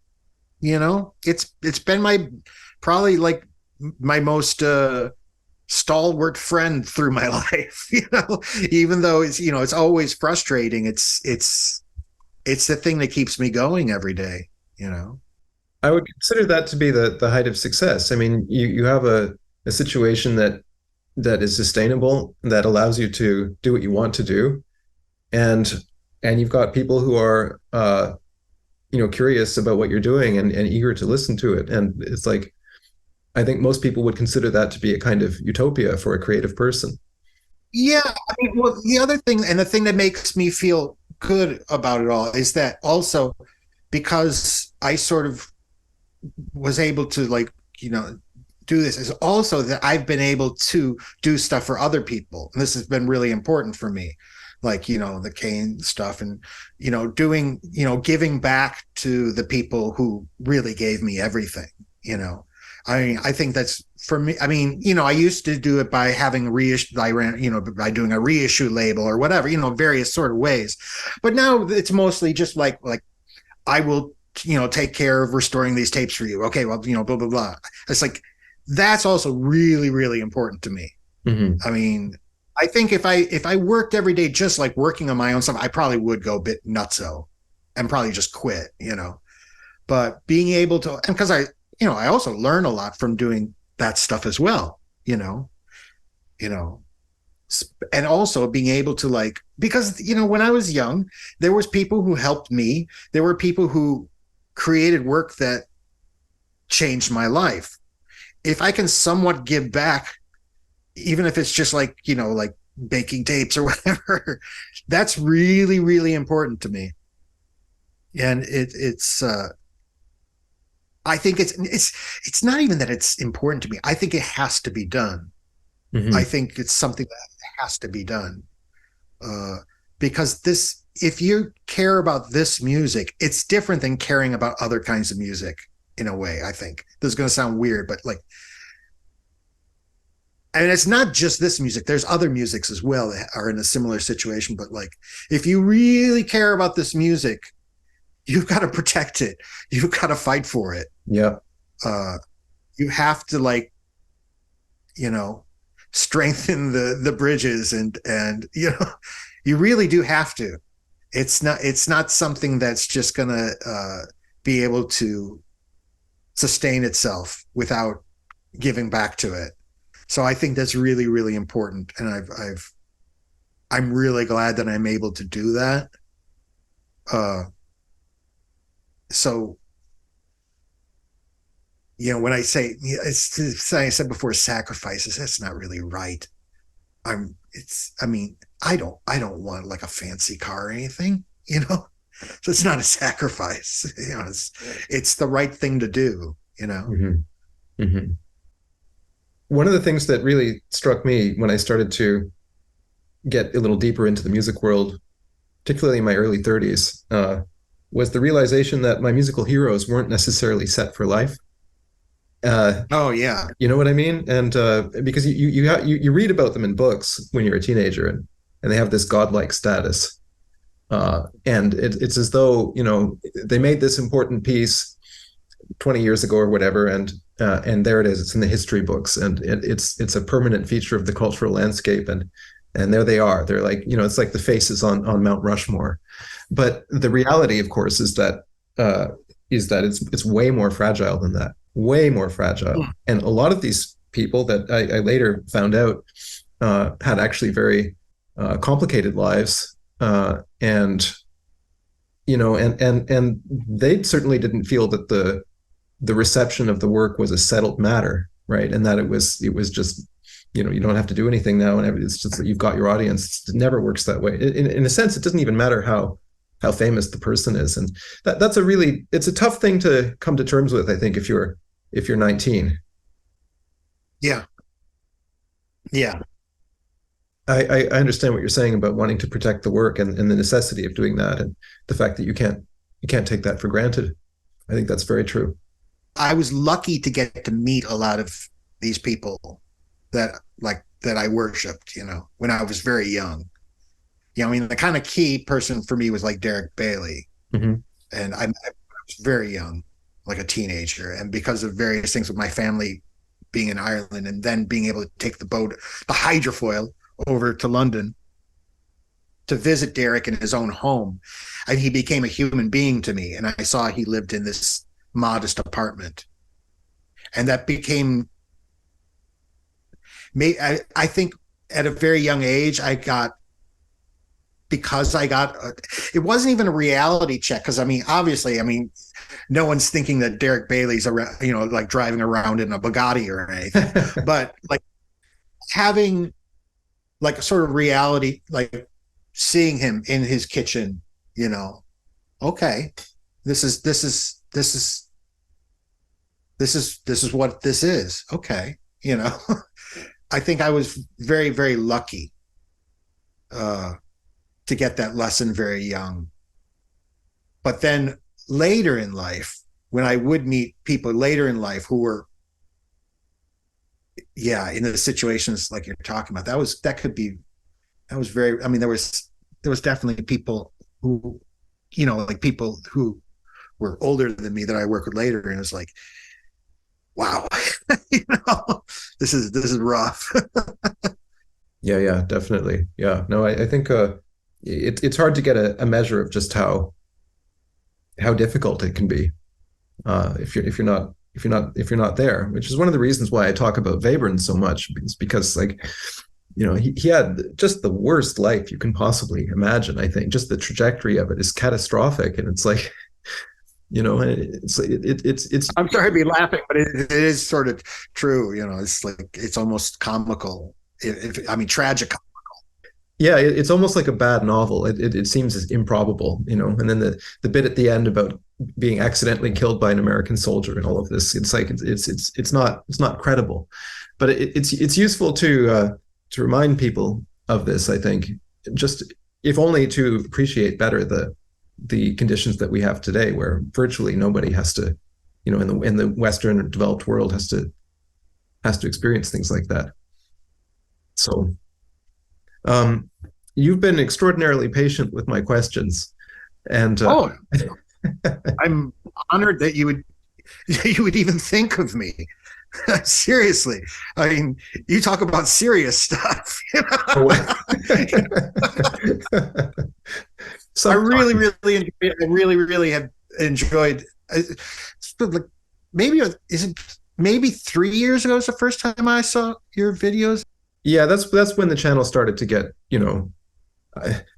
It's been probably like my most stalwart friend through my life. Even though it's always frustrating. It's the thing that keeps me going every day. I would consider that to be the height of success. I mean, you have a situation that is sustainable, that allows you to do what you want to do, and you've got people who are curious about what you're doing and eager to listen to it. And it's like, I think most people would consider that to be a kind of utopia for a creative person. Yeah, I mean, well, the other thing, and the thing that makes me feel good about it all, is that also because I sort of was able to do this, is also that I've been able to do stuff for other people. And this has been really important for me, like, the Kane stuff, and, doing, giving back to the people who really gave me everything. I mean, I think that's, for me, I mean, I used to do it by having by doing a reissue label or whatever, various sort of ways. But now it's mostly just like I will, take care of restoring these tapes for you. Okay, well, blah, blah, blah. It's like, that's also really, really important to me. Mm-hmm. I mean, I think if I worked every day just like working on my own stuff, I probably would go a bit nutso and probably just quit, But being able to, and because I also learn a lot from doing that stuff as well, and also being able to because, when I was young, there was people who helped me. There were people who created work that changed my life. If I can somewhat give back, even if it's just like baking tapes or whatever, that's really, really important to me. And it's I think it's not even that it's important to me. I think it has to be done. Mm-hmm. I think it's something that has to be done. Because if you care about this music, it's different than caring about other kinds of music in a way, I think. This is going to sound weird, but and it's not just this music. There's other musics as well that are in a similar situation. But if you really care about this music, you've got to protect it. You've got to fight for it. Yeah. You have to strengthen the bridges and you really do have to. It's not something that's just gonna be able to sustain itself without giving back to it. So I think that's really, really important. And I'm really glad that I'm able to do that. So, when I say, I said before, sacrifices, that's not really right. I don't want a fancy car or anything, so it's not a sacrifice. It's the right thing to do, Mm-hmm. Mm-hmm. One of the things that really struck me when I started to get a little deeper into the music world, particularly in my early 30s, was the realization that my musical heroes weren't necessarily set for life. Oh yeah, you know what I mean? And because you read about them in books when you're a teenager, and they have this godlike status, and it's as though they made this important piece 20 years ago or whatever, and there it is. It's in the history books, and it's a permanent feature of the cultural landscape, and there they are. They're it's like the faces on Mount Rushmore. But the reality, of course, is that it's way more fragile than that. Way more fragile. And a lot of these people that I later found out had actually very complicated lives, and and they certainly didn't feel that the reception of the work was a settled matter, right? And that it was just, you don't have to do anything now, and it's just that you've got your audience. It never works that way. In a sense, it doesn't even matter how famous the person is, and it's a tough thing to come to terms with, I think, if you're 19. Yeah. I understand what you're saying about wanting to protect the work and the necessity of doing that, and the fact that you can't take that for granted. I think that's very true. I was lucky to get to meet a lot of these people that I worshipped, when I was very young. The kind of key person for me was like Derek Bailey. Mm-hmm. And I was very young, like a teenager. And because of various things with my family being in Ireland and then being able to take the boat, the hydrofoil, over to London to visit Derek in his own home, and he became a human being to me. And I saw he lived in this modest apartment. And that became, I think at a very young age, it wasn't even a reality check. Cause obviously, no one's thinking that Derek Bailey's around, like driving around in a Bugatti or anything, but like having like a sort of reality, like seeing him in his kitchen, okay, this is what this is. Okay. I think I was very, very lucky to get that lesson very young. But then later in life, when I would meet people later in life who were, in the situations like you're talking about, there was definitely people who, like people who were older than me that I work with later, and it was like, wow, this is rough. Yeah, definitely. Yeah, no, I think it's hard to get a measure of just how difficult it can be if you're not there, which is one of the reasons why I talk about Webern so much, because like, he had just the worst life you can possibly imagine. I think just the trajectory of it is catastrophic, and it's like, it's I'm sorry to be laughing, but it is sort of true. It's like, it's almost comical. Tragic. Yeah, it's almost like a bad novel. It seems improbable, and then the bit at the end about being accidentally killed by an American soldier and all of this, it's like it's not credible. But it's useful to remind people of this, I think, just if only to appreciate better the conditions that we have today, where virtually nobody has to, in the Western or developed world, has to experience things like that. So you've been extraordinarily patient with my questions, and I'm honored that you would even think of me. Seriously, you talk about serious stuff. I really have enjoyed. Maybe 3 years ago was the first time I saw your videos. Yeah, that's when the channel started to get,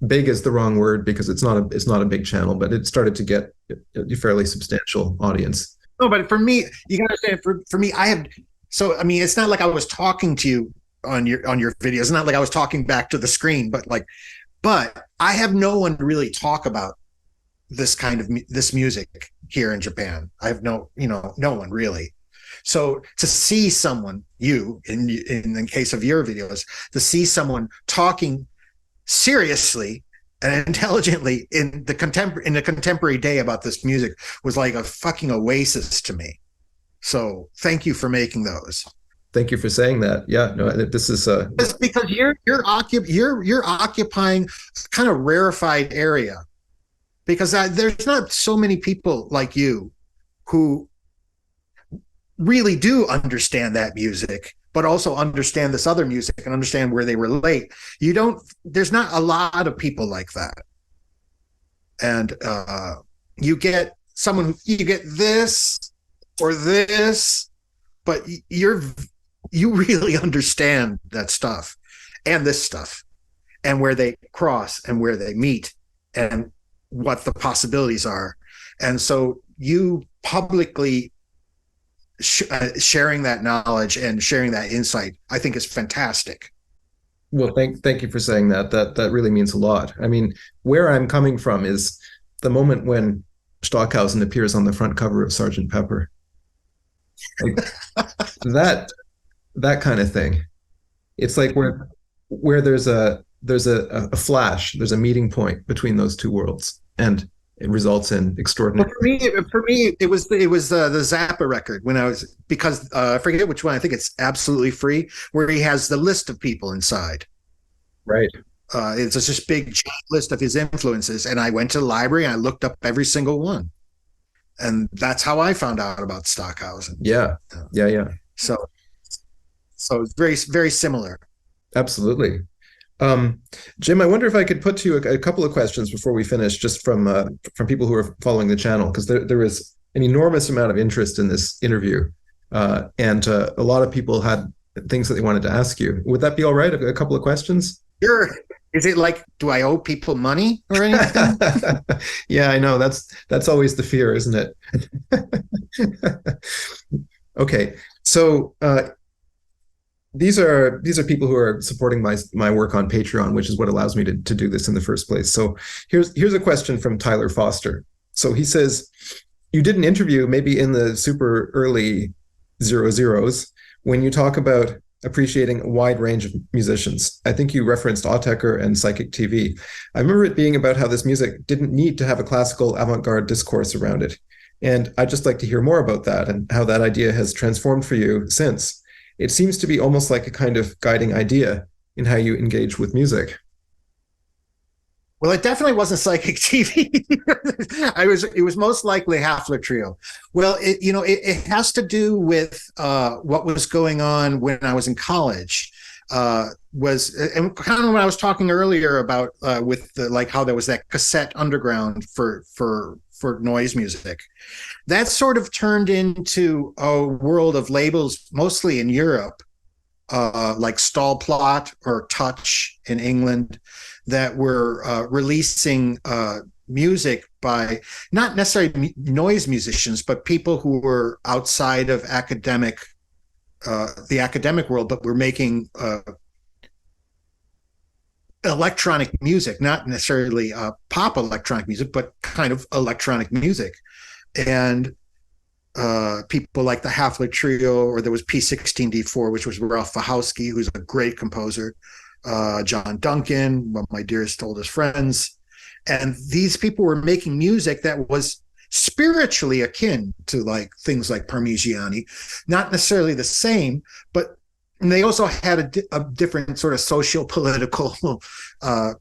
big is the wrong word, because it's not a big channel, but it started to get a fairly substantial audience. No, but for me, you gotta understand, for me, it's not like I was talking to you on your videos. It's not like I was talking back to the screen, but I have no one to really talk about this kind of this music here in Japan. I have no one really. So to see someone, in the case of your videos, to see someone talking seriously and intelligently in the contemporary day about this music was like a fucking oasis to me. So thank you for making those. Thank you for saying that. Yeah, no, this is it's because you're occupying a kind of rarefied area, because there's not so many people like you who really do understand that music, but also understand this other music and understand where they relate. There's not a lot of people like that. And you get someone you get this or this, but you really understand that stuff and this stuff and where they cross and where they meet and what the possibilities are. And so you publicly sharing that knowledge and sharing that insight, I think, is fantastic. Well, thank you for saying that. That really means a lot. I mean, where I'm coming from is the moment when Stockhausen appears on the front cover of Sergeant Pepper. Like, that kind of thing. It's like where there's a flash, there's a meeting point between those two worlds, and it results in extraordinary. For me, it was the Zappa record when I was, because I forget which one. I think it's Absolutely Free, where he has the list of people inside. Right. It's just this big list of his influences, and I went to the library and I looked up every single one, and that's how I found out about Stockhausen. Yeah. So it's very, very similar. Absolutely. Jim, I wonder if I could put to you a couple of questions before we finish, just from people who are following the channel, because there is an enormous amount of interest in this interview, and a lot of people had things that they wanted to ask you. Would that be all right? A couple of questions? Sure. Is it like, do I owe people money or anything? Yeah, I know. That's always the fear, isn't it? Okay, so these are people who are supporting my work on Patreon, which is what allows me to do this in the first place. So here's a question from Tyler Foster. So he says, you did an interview maybe in the super early 00s when you talk about appreciating a wide range of musicians. I think you referenced Autechre and Psychic TV. I remember it being about how this music didn't need to have a classical avant-garde discourse around it. And I'd just like to hear more about that and how that idea has transformed for you since. It seems to be almost like a kind of guiding idea in how you engage with music. Well, it definitely wasn't Psychic TV. It was most likely Hafler Trio. Well, it has to do with what was going on when I was in college. And kind of what I was talking earlier about with how there was that cassette underground for noise music. That sort of turned into a world of labels, mostly in Europe, like Stallplot or Touch in England, that were releasing music by not necessarily noise musicians, but people who were outside of the academic world, but were making electronic music, not necessarily pop electronic music, but kind of electronic music. And people like the Hafler Trio, or there was P16D4, which was Ralph Wachowski, who's a great composer, John Duncan, one of my dearest, oldest friends. And these people were making music that was spiritually akin to like things like Parmigiani, not necessarily the same, but they also had a different sort of socio-political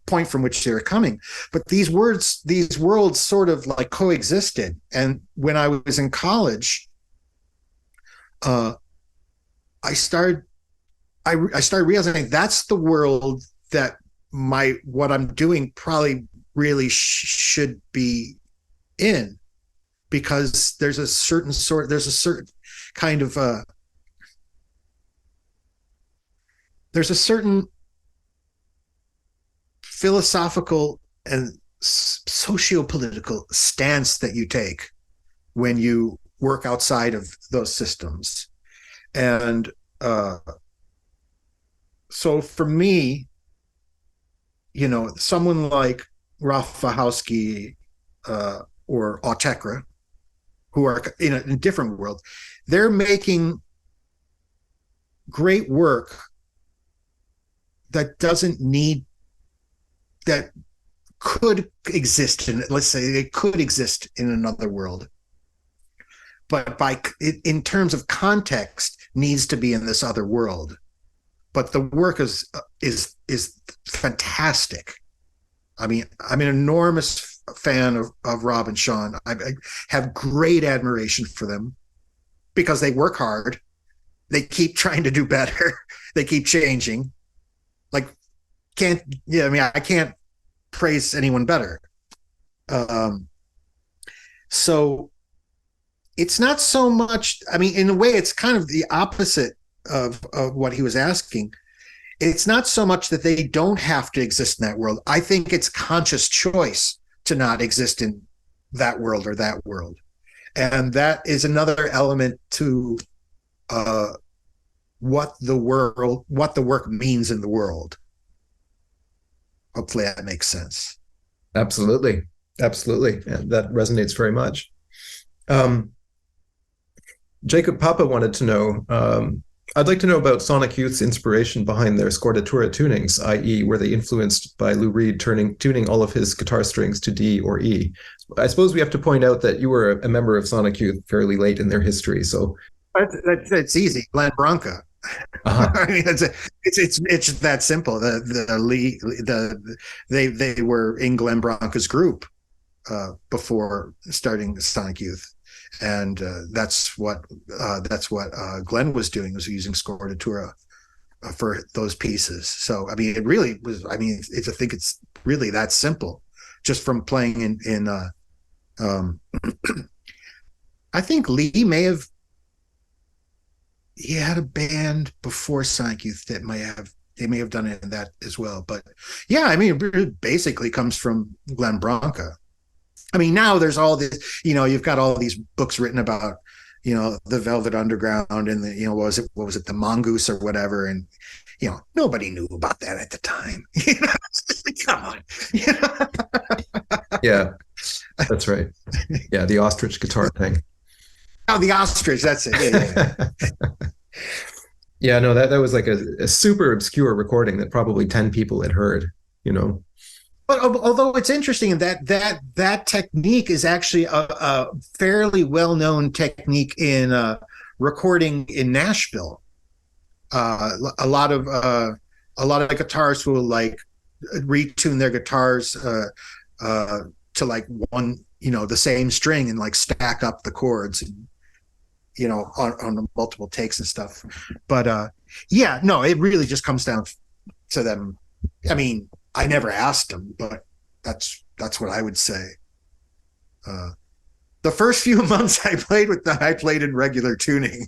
point from which they were coming. But these worlds sort of like coexisted. And when I was in college, I started realizing that's the world that what I'm doing probably really should be in, because there's a certain kind of there's a certain philosophical and socio-political stance that you take when you work outside of those systems. And so for me, someone like Ralph Wachowski or Autechre, who are in a different world, they're making great work that could exist let's say it could exist in another world, but in terms of context needs to be in this other world. But the work is fantastic. I mean, I'm an enormous fan of Rob and Sean. I have great admiration for them because they work hard. They keep trying to do better. They keep changing. I can't praise anyone better. So it's not so much, in a way, it's kind of the opposite of what he was asking, it's not so much that they don't have to exist in that world. I think it's conscious choice to not exist in that world or that world. And that is another element to what the work means in the world. Hopefully that makes sense. Absolutely. Absolutely. And that resonates very much. Jacob Papa wanted to know, I'd like to know about Sonic Youth's inspiration behind their scordatura tunings, i.e. were they influenced by Lou Reed tuning all of his guitar strings to D or E? I suppose we have to point out that you were a member of Sonic Youth fairly late in their history, so... It's easy. Glenn Branca. Uh-huh. I mean, it's that simple. They were in Glenn Branca's group before starting Sonic Youth, and that's what Glenn was doing, was using scordatura for those pieces. So I mean, it really was. I mean, I think it's really that simple, just from playing in I think Lee may have. He had a band before Sonic Youth that they may have done it in that as well. But yeah, I mean, it basically comes from Glenn Branca. I mean, now there's all this, you've got all these books written about, the Velvet Underground and the, what was it, the Mongoose or whatever. And, nobody knew about that at the time. Come on. Yeah, that's right. Yeah, the Ostrich guitar thing. Oh, the Ostrich, that's it. Yeah. Yeah, no, that was like a super obscure recording that probably 10 people had heard, But although it's interesting that technique is actually a fairly well-known technique in recording in Nashville. A lot of guitarists will like retune their guitars to like one, the same string and like stack up the chords and, on multiple takes and stuff. But yeah, no, it really just comes down to them. I mean, I never asked them, but that's what I would say. The first few months I played with them, I played in regular tuning.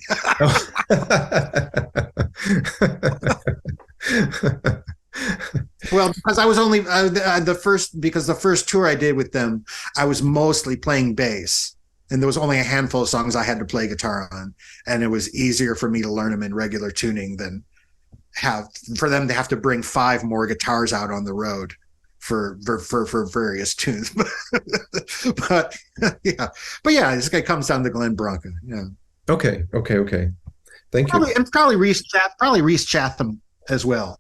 Well, because I was only the first tour I did with them, I was mostly playing bass. And there was only a handful of songs I had to play guitar on, and it was easier for me to learn them in regular tuning than for them to have to bring 5 more guitars out on the road for various tunes. but yeah, this guy comes down to Glenn Branca. Yeah. Okay. Thank you. And probably Reese Chatham as well.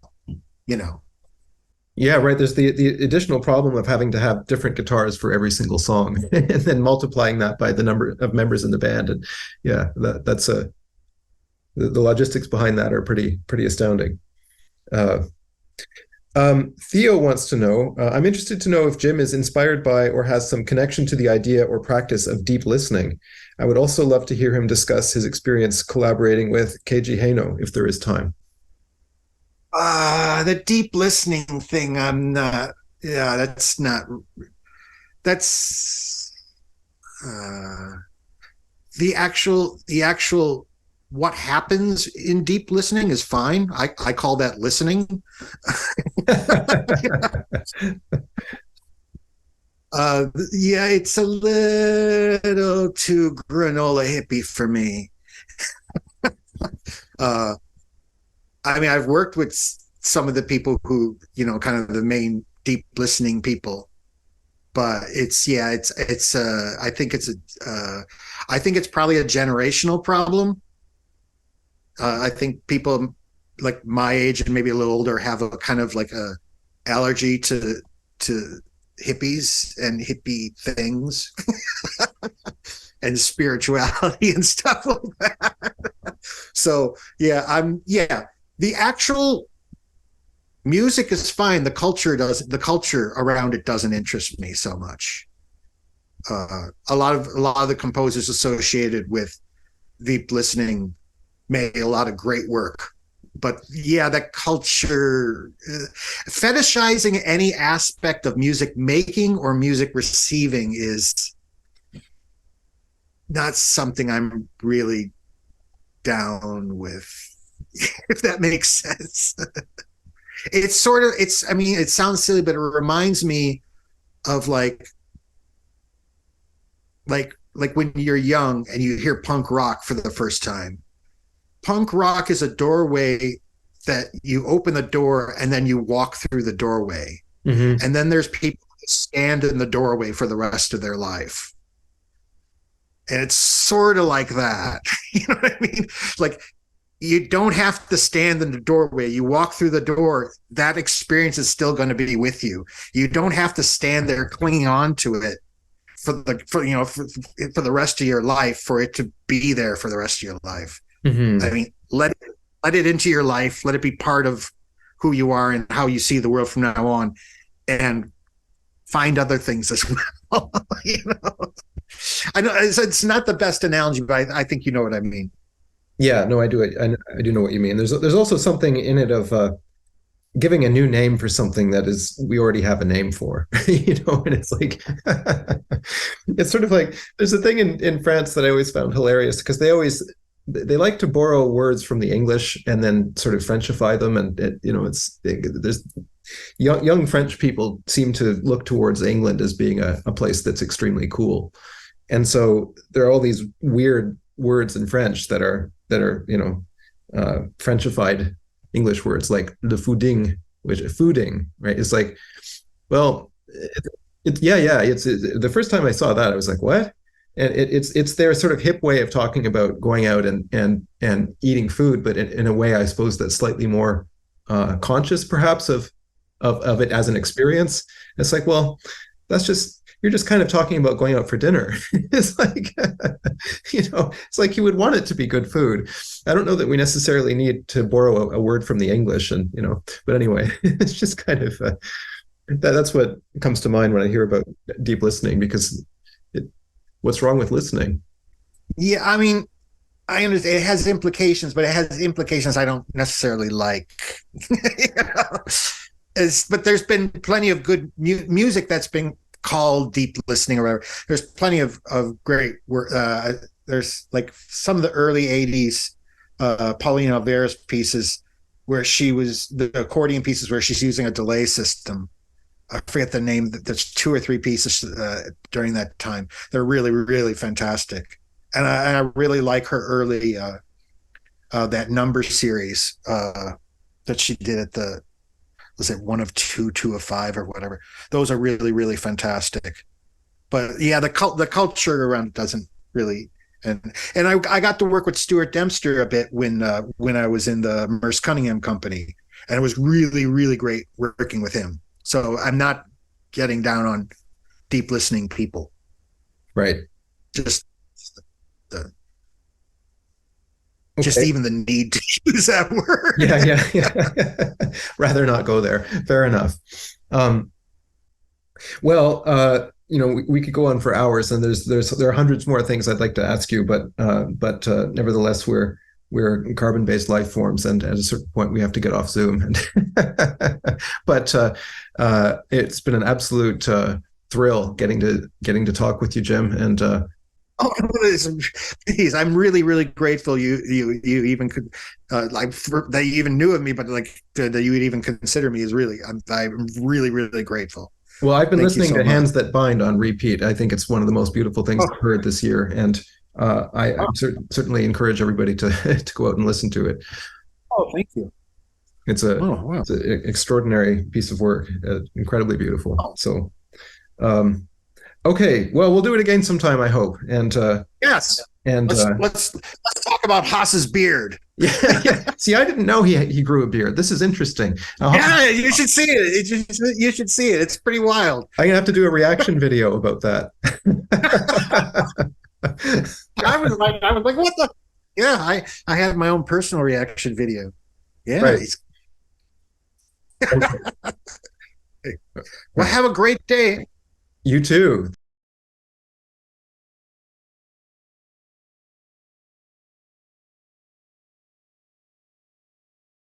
Yeah, right. There's the additional problem of having to have different guitars for every single song, and then multiplying that by the number of members in the band. And yeah, that's the logistics behind that are pretty astounding. Theo wants to know, I'm interested to know if Jim is inspired by or has some connection to the idea or practice of deep listening. I would also love to hear him discuss his experience collaborating with Keiji Haino, if there is time. The deep listening thing, I'm not. Yeah, that's not. That's the actual. What happens in deep listening is fine. I call that listening. Yeah, it's a little too granola hippie for me. I mean, I've worked with some of the people who, kind of the main deep listening people, but I think it's probably a generational problem. I think people like my age and maybe a little older have a kind of like a allergy to hippies and hippie things and spirituality and stuff like that. So yeah, the actual music is fine. The culture around it doesn't interest me so much. A lot of the composers associated with deep listening made a lot of great work, but yeah, that culture, fetishizing any aspect of music making or music receiving is not something I'm really down with. if that makes sense. It's sort of, I mean, it sounds silly, but it reminds me of like when you're young and you hear punk rock for the first time. Punk rock is a doorway that you open the door and then you walk through the doorway. Mm-hmm. And then there's people that stand in the doorway for the rest of their life. And it's sort of like that. You know what I mean? Like, you don't have to stand in the doorway. You walk through the door. That experience is still going to be with you. You don't have to stand there clinging on to it for the rest of your life, for it to be there for the rest of your life. Mm-hmm. I mean, let it into your life. Let it be part of who you are and how you see the world from now on, and find other things as well. You know, I know it's not the best analogy, but I think you know what I mean. Yeah, no, I do. I do know what you mean. There's also something in it of giving a new name for something that is we already have a name for, you know. And it's like it's sort of like there's a thing in France that I always found hilarious, because they like to borrow words from the English and then sort of Frenchify them, and there's young French people seem to look towards England as being a place that's extremely cool, and so there are all these weird words in French that are Frenchified English words, like le fooding, which fooding, right? It's like, well, it's the first time I saw that, I was like, what? And it's their sort of hip way of talking about going out and eating food, but in a way, I suppose, that's slightly more conscious, perhaps, of it as an experience. It's like, well, you're just kind of talking about going out for dinner. It's like, it's like you would want it to be good food. I don't know that we necessarily need to borrow a word from the English, but anyway, it's just kind of, that's what comes to mind when I hear about deep listening, because what's wrong with listening? Yeah, I mean, I understand it has implications, but it has implications I don't necessarily like. But there's been plenty of good music that's been called deep listening or whatever. There's plenty of great work. There's like some of the early 80s Paulina Alvera's pieces where the accordion pieces where she's using a delay system. I forget the name. There's 2 or 3 pieces during that time. They're really, really fantastic. And I really like her early that number series that she did at the, was it 1 of 2, 2 of 5 or whatever. Those are really, really fantastic. But yeah, the culture around it doesn't really. And I got to work with Stuart Dempster a bit when I was in the Merce Cunningham company, and it was really, really great working with him. So I'm not getting down on deep listening people. Right. Just even the need to use that word. Yeah. Rather not go there. Fair enough. We could go on for hours, and there are hundreds more things I'd like to ask you, but nevertheless, we're carbon-based life forms, and at a certain point we have to get off Zoom. But it's been an absolute thrill getting to talk with you, Jim. And please, I'm really, really grateful you even could that you even knew of me, but that you would even consider me is really, I'm really, really grateful. Well, I've been listening to Hands That Bind on repeat. I think it's one of the most beautiful things I've heard this year, and I certainly encourage everybody to go out and listen to it. Oh, thank you. It's it's an extraordinary piece of work, incredibly beautiful. So, okay, well, we'll do it again sometime, I hope. And yes, and let's talk about Haas's beard. Yeah. See, I didn't know he grew a beard. This is interesting. You should see it. You should see it. It's pretty wild. I'm gonna have to do a reaction video about that. I was like, what the? Yeah, I had my own personal reaction video. Yeah. Right. Well, have a great day. You too.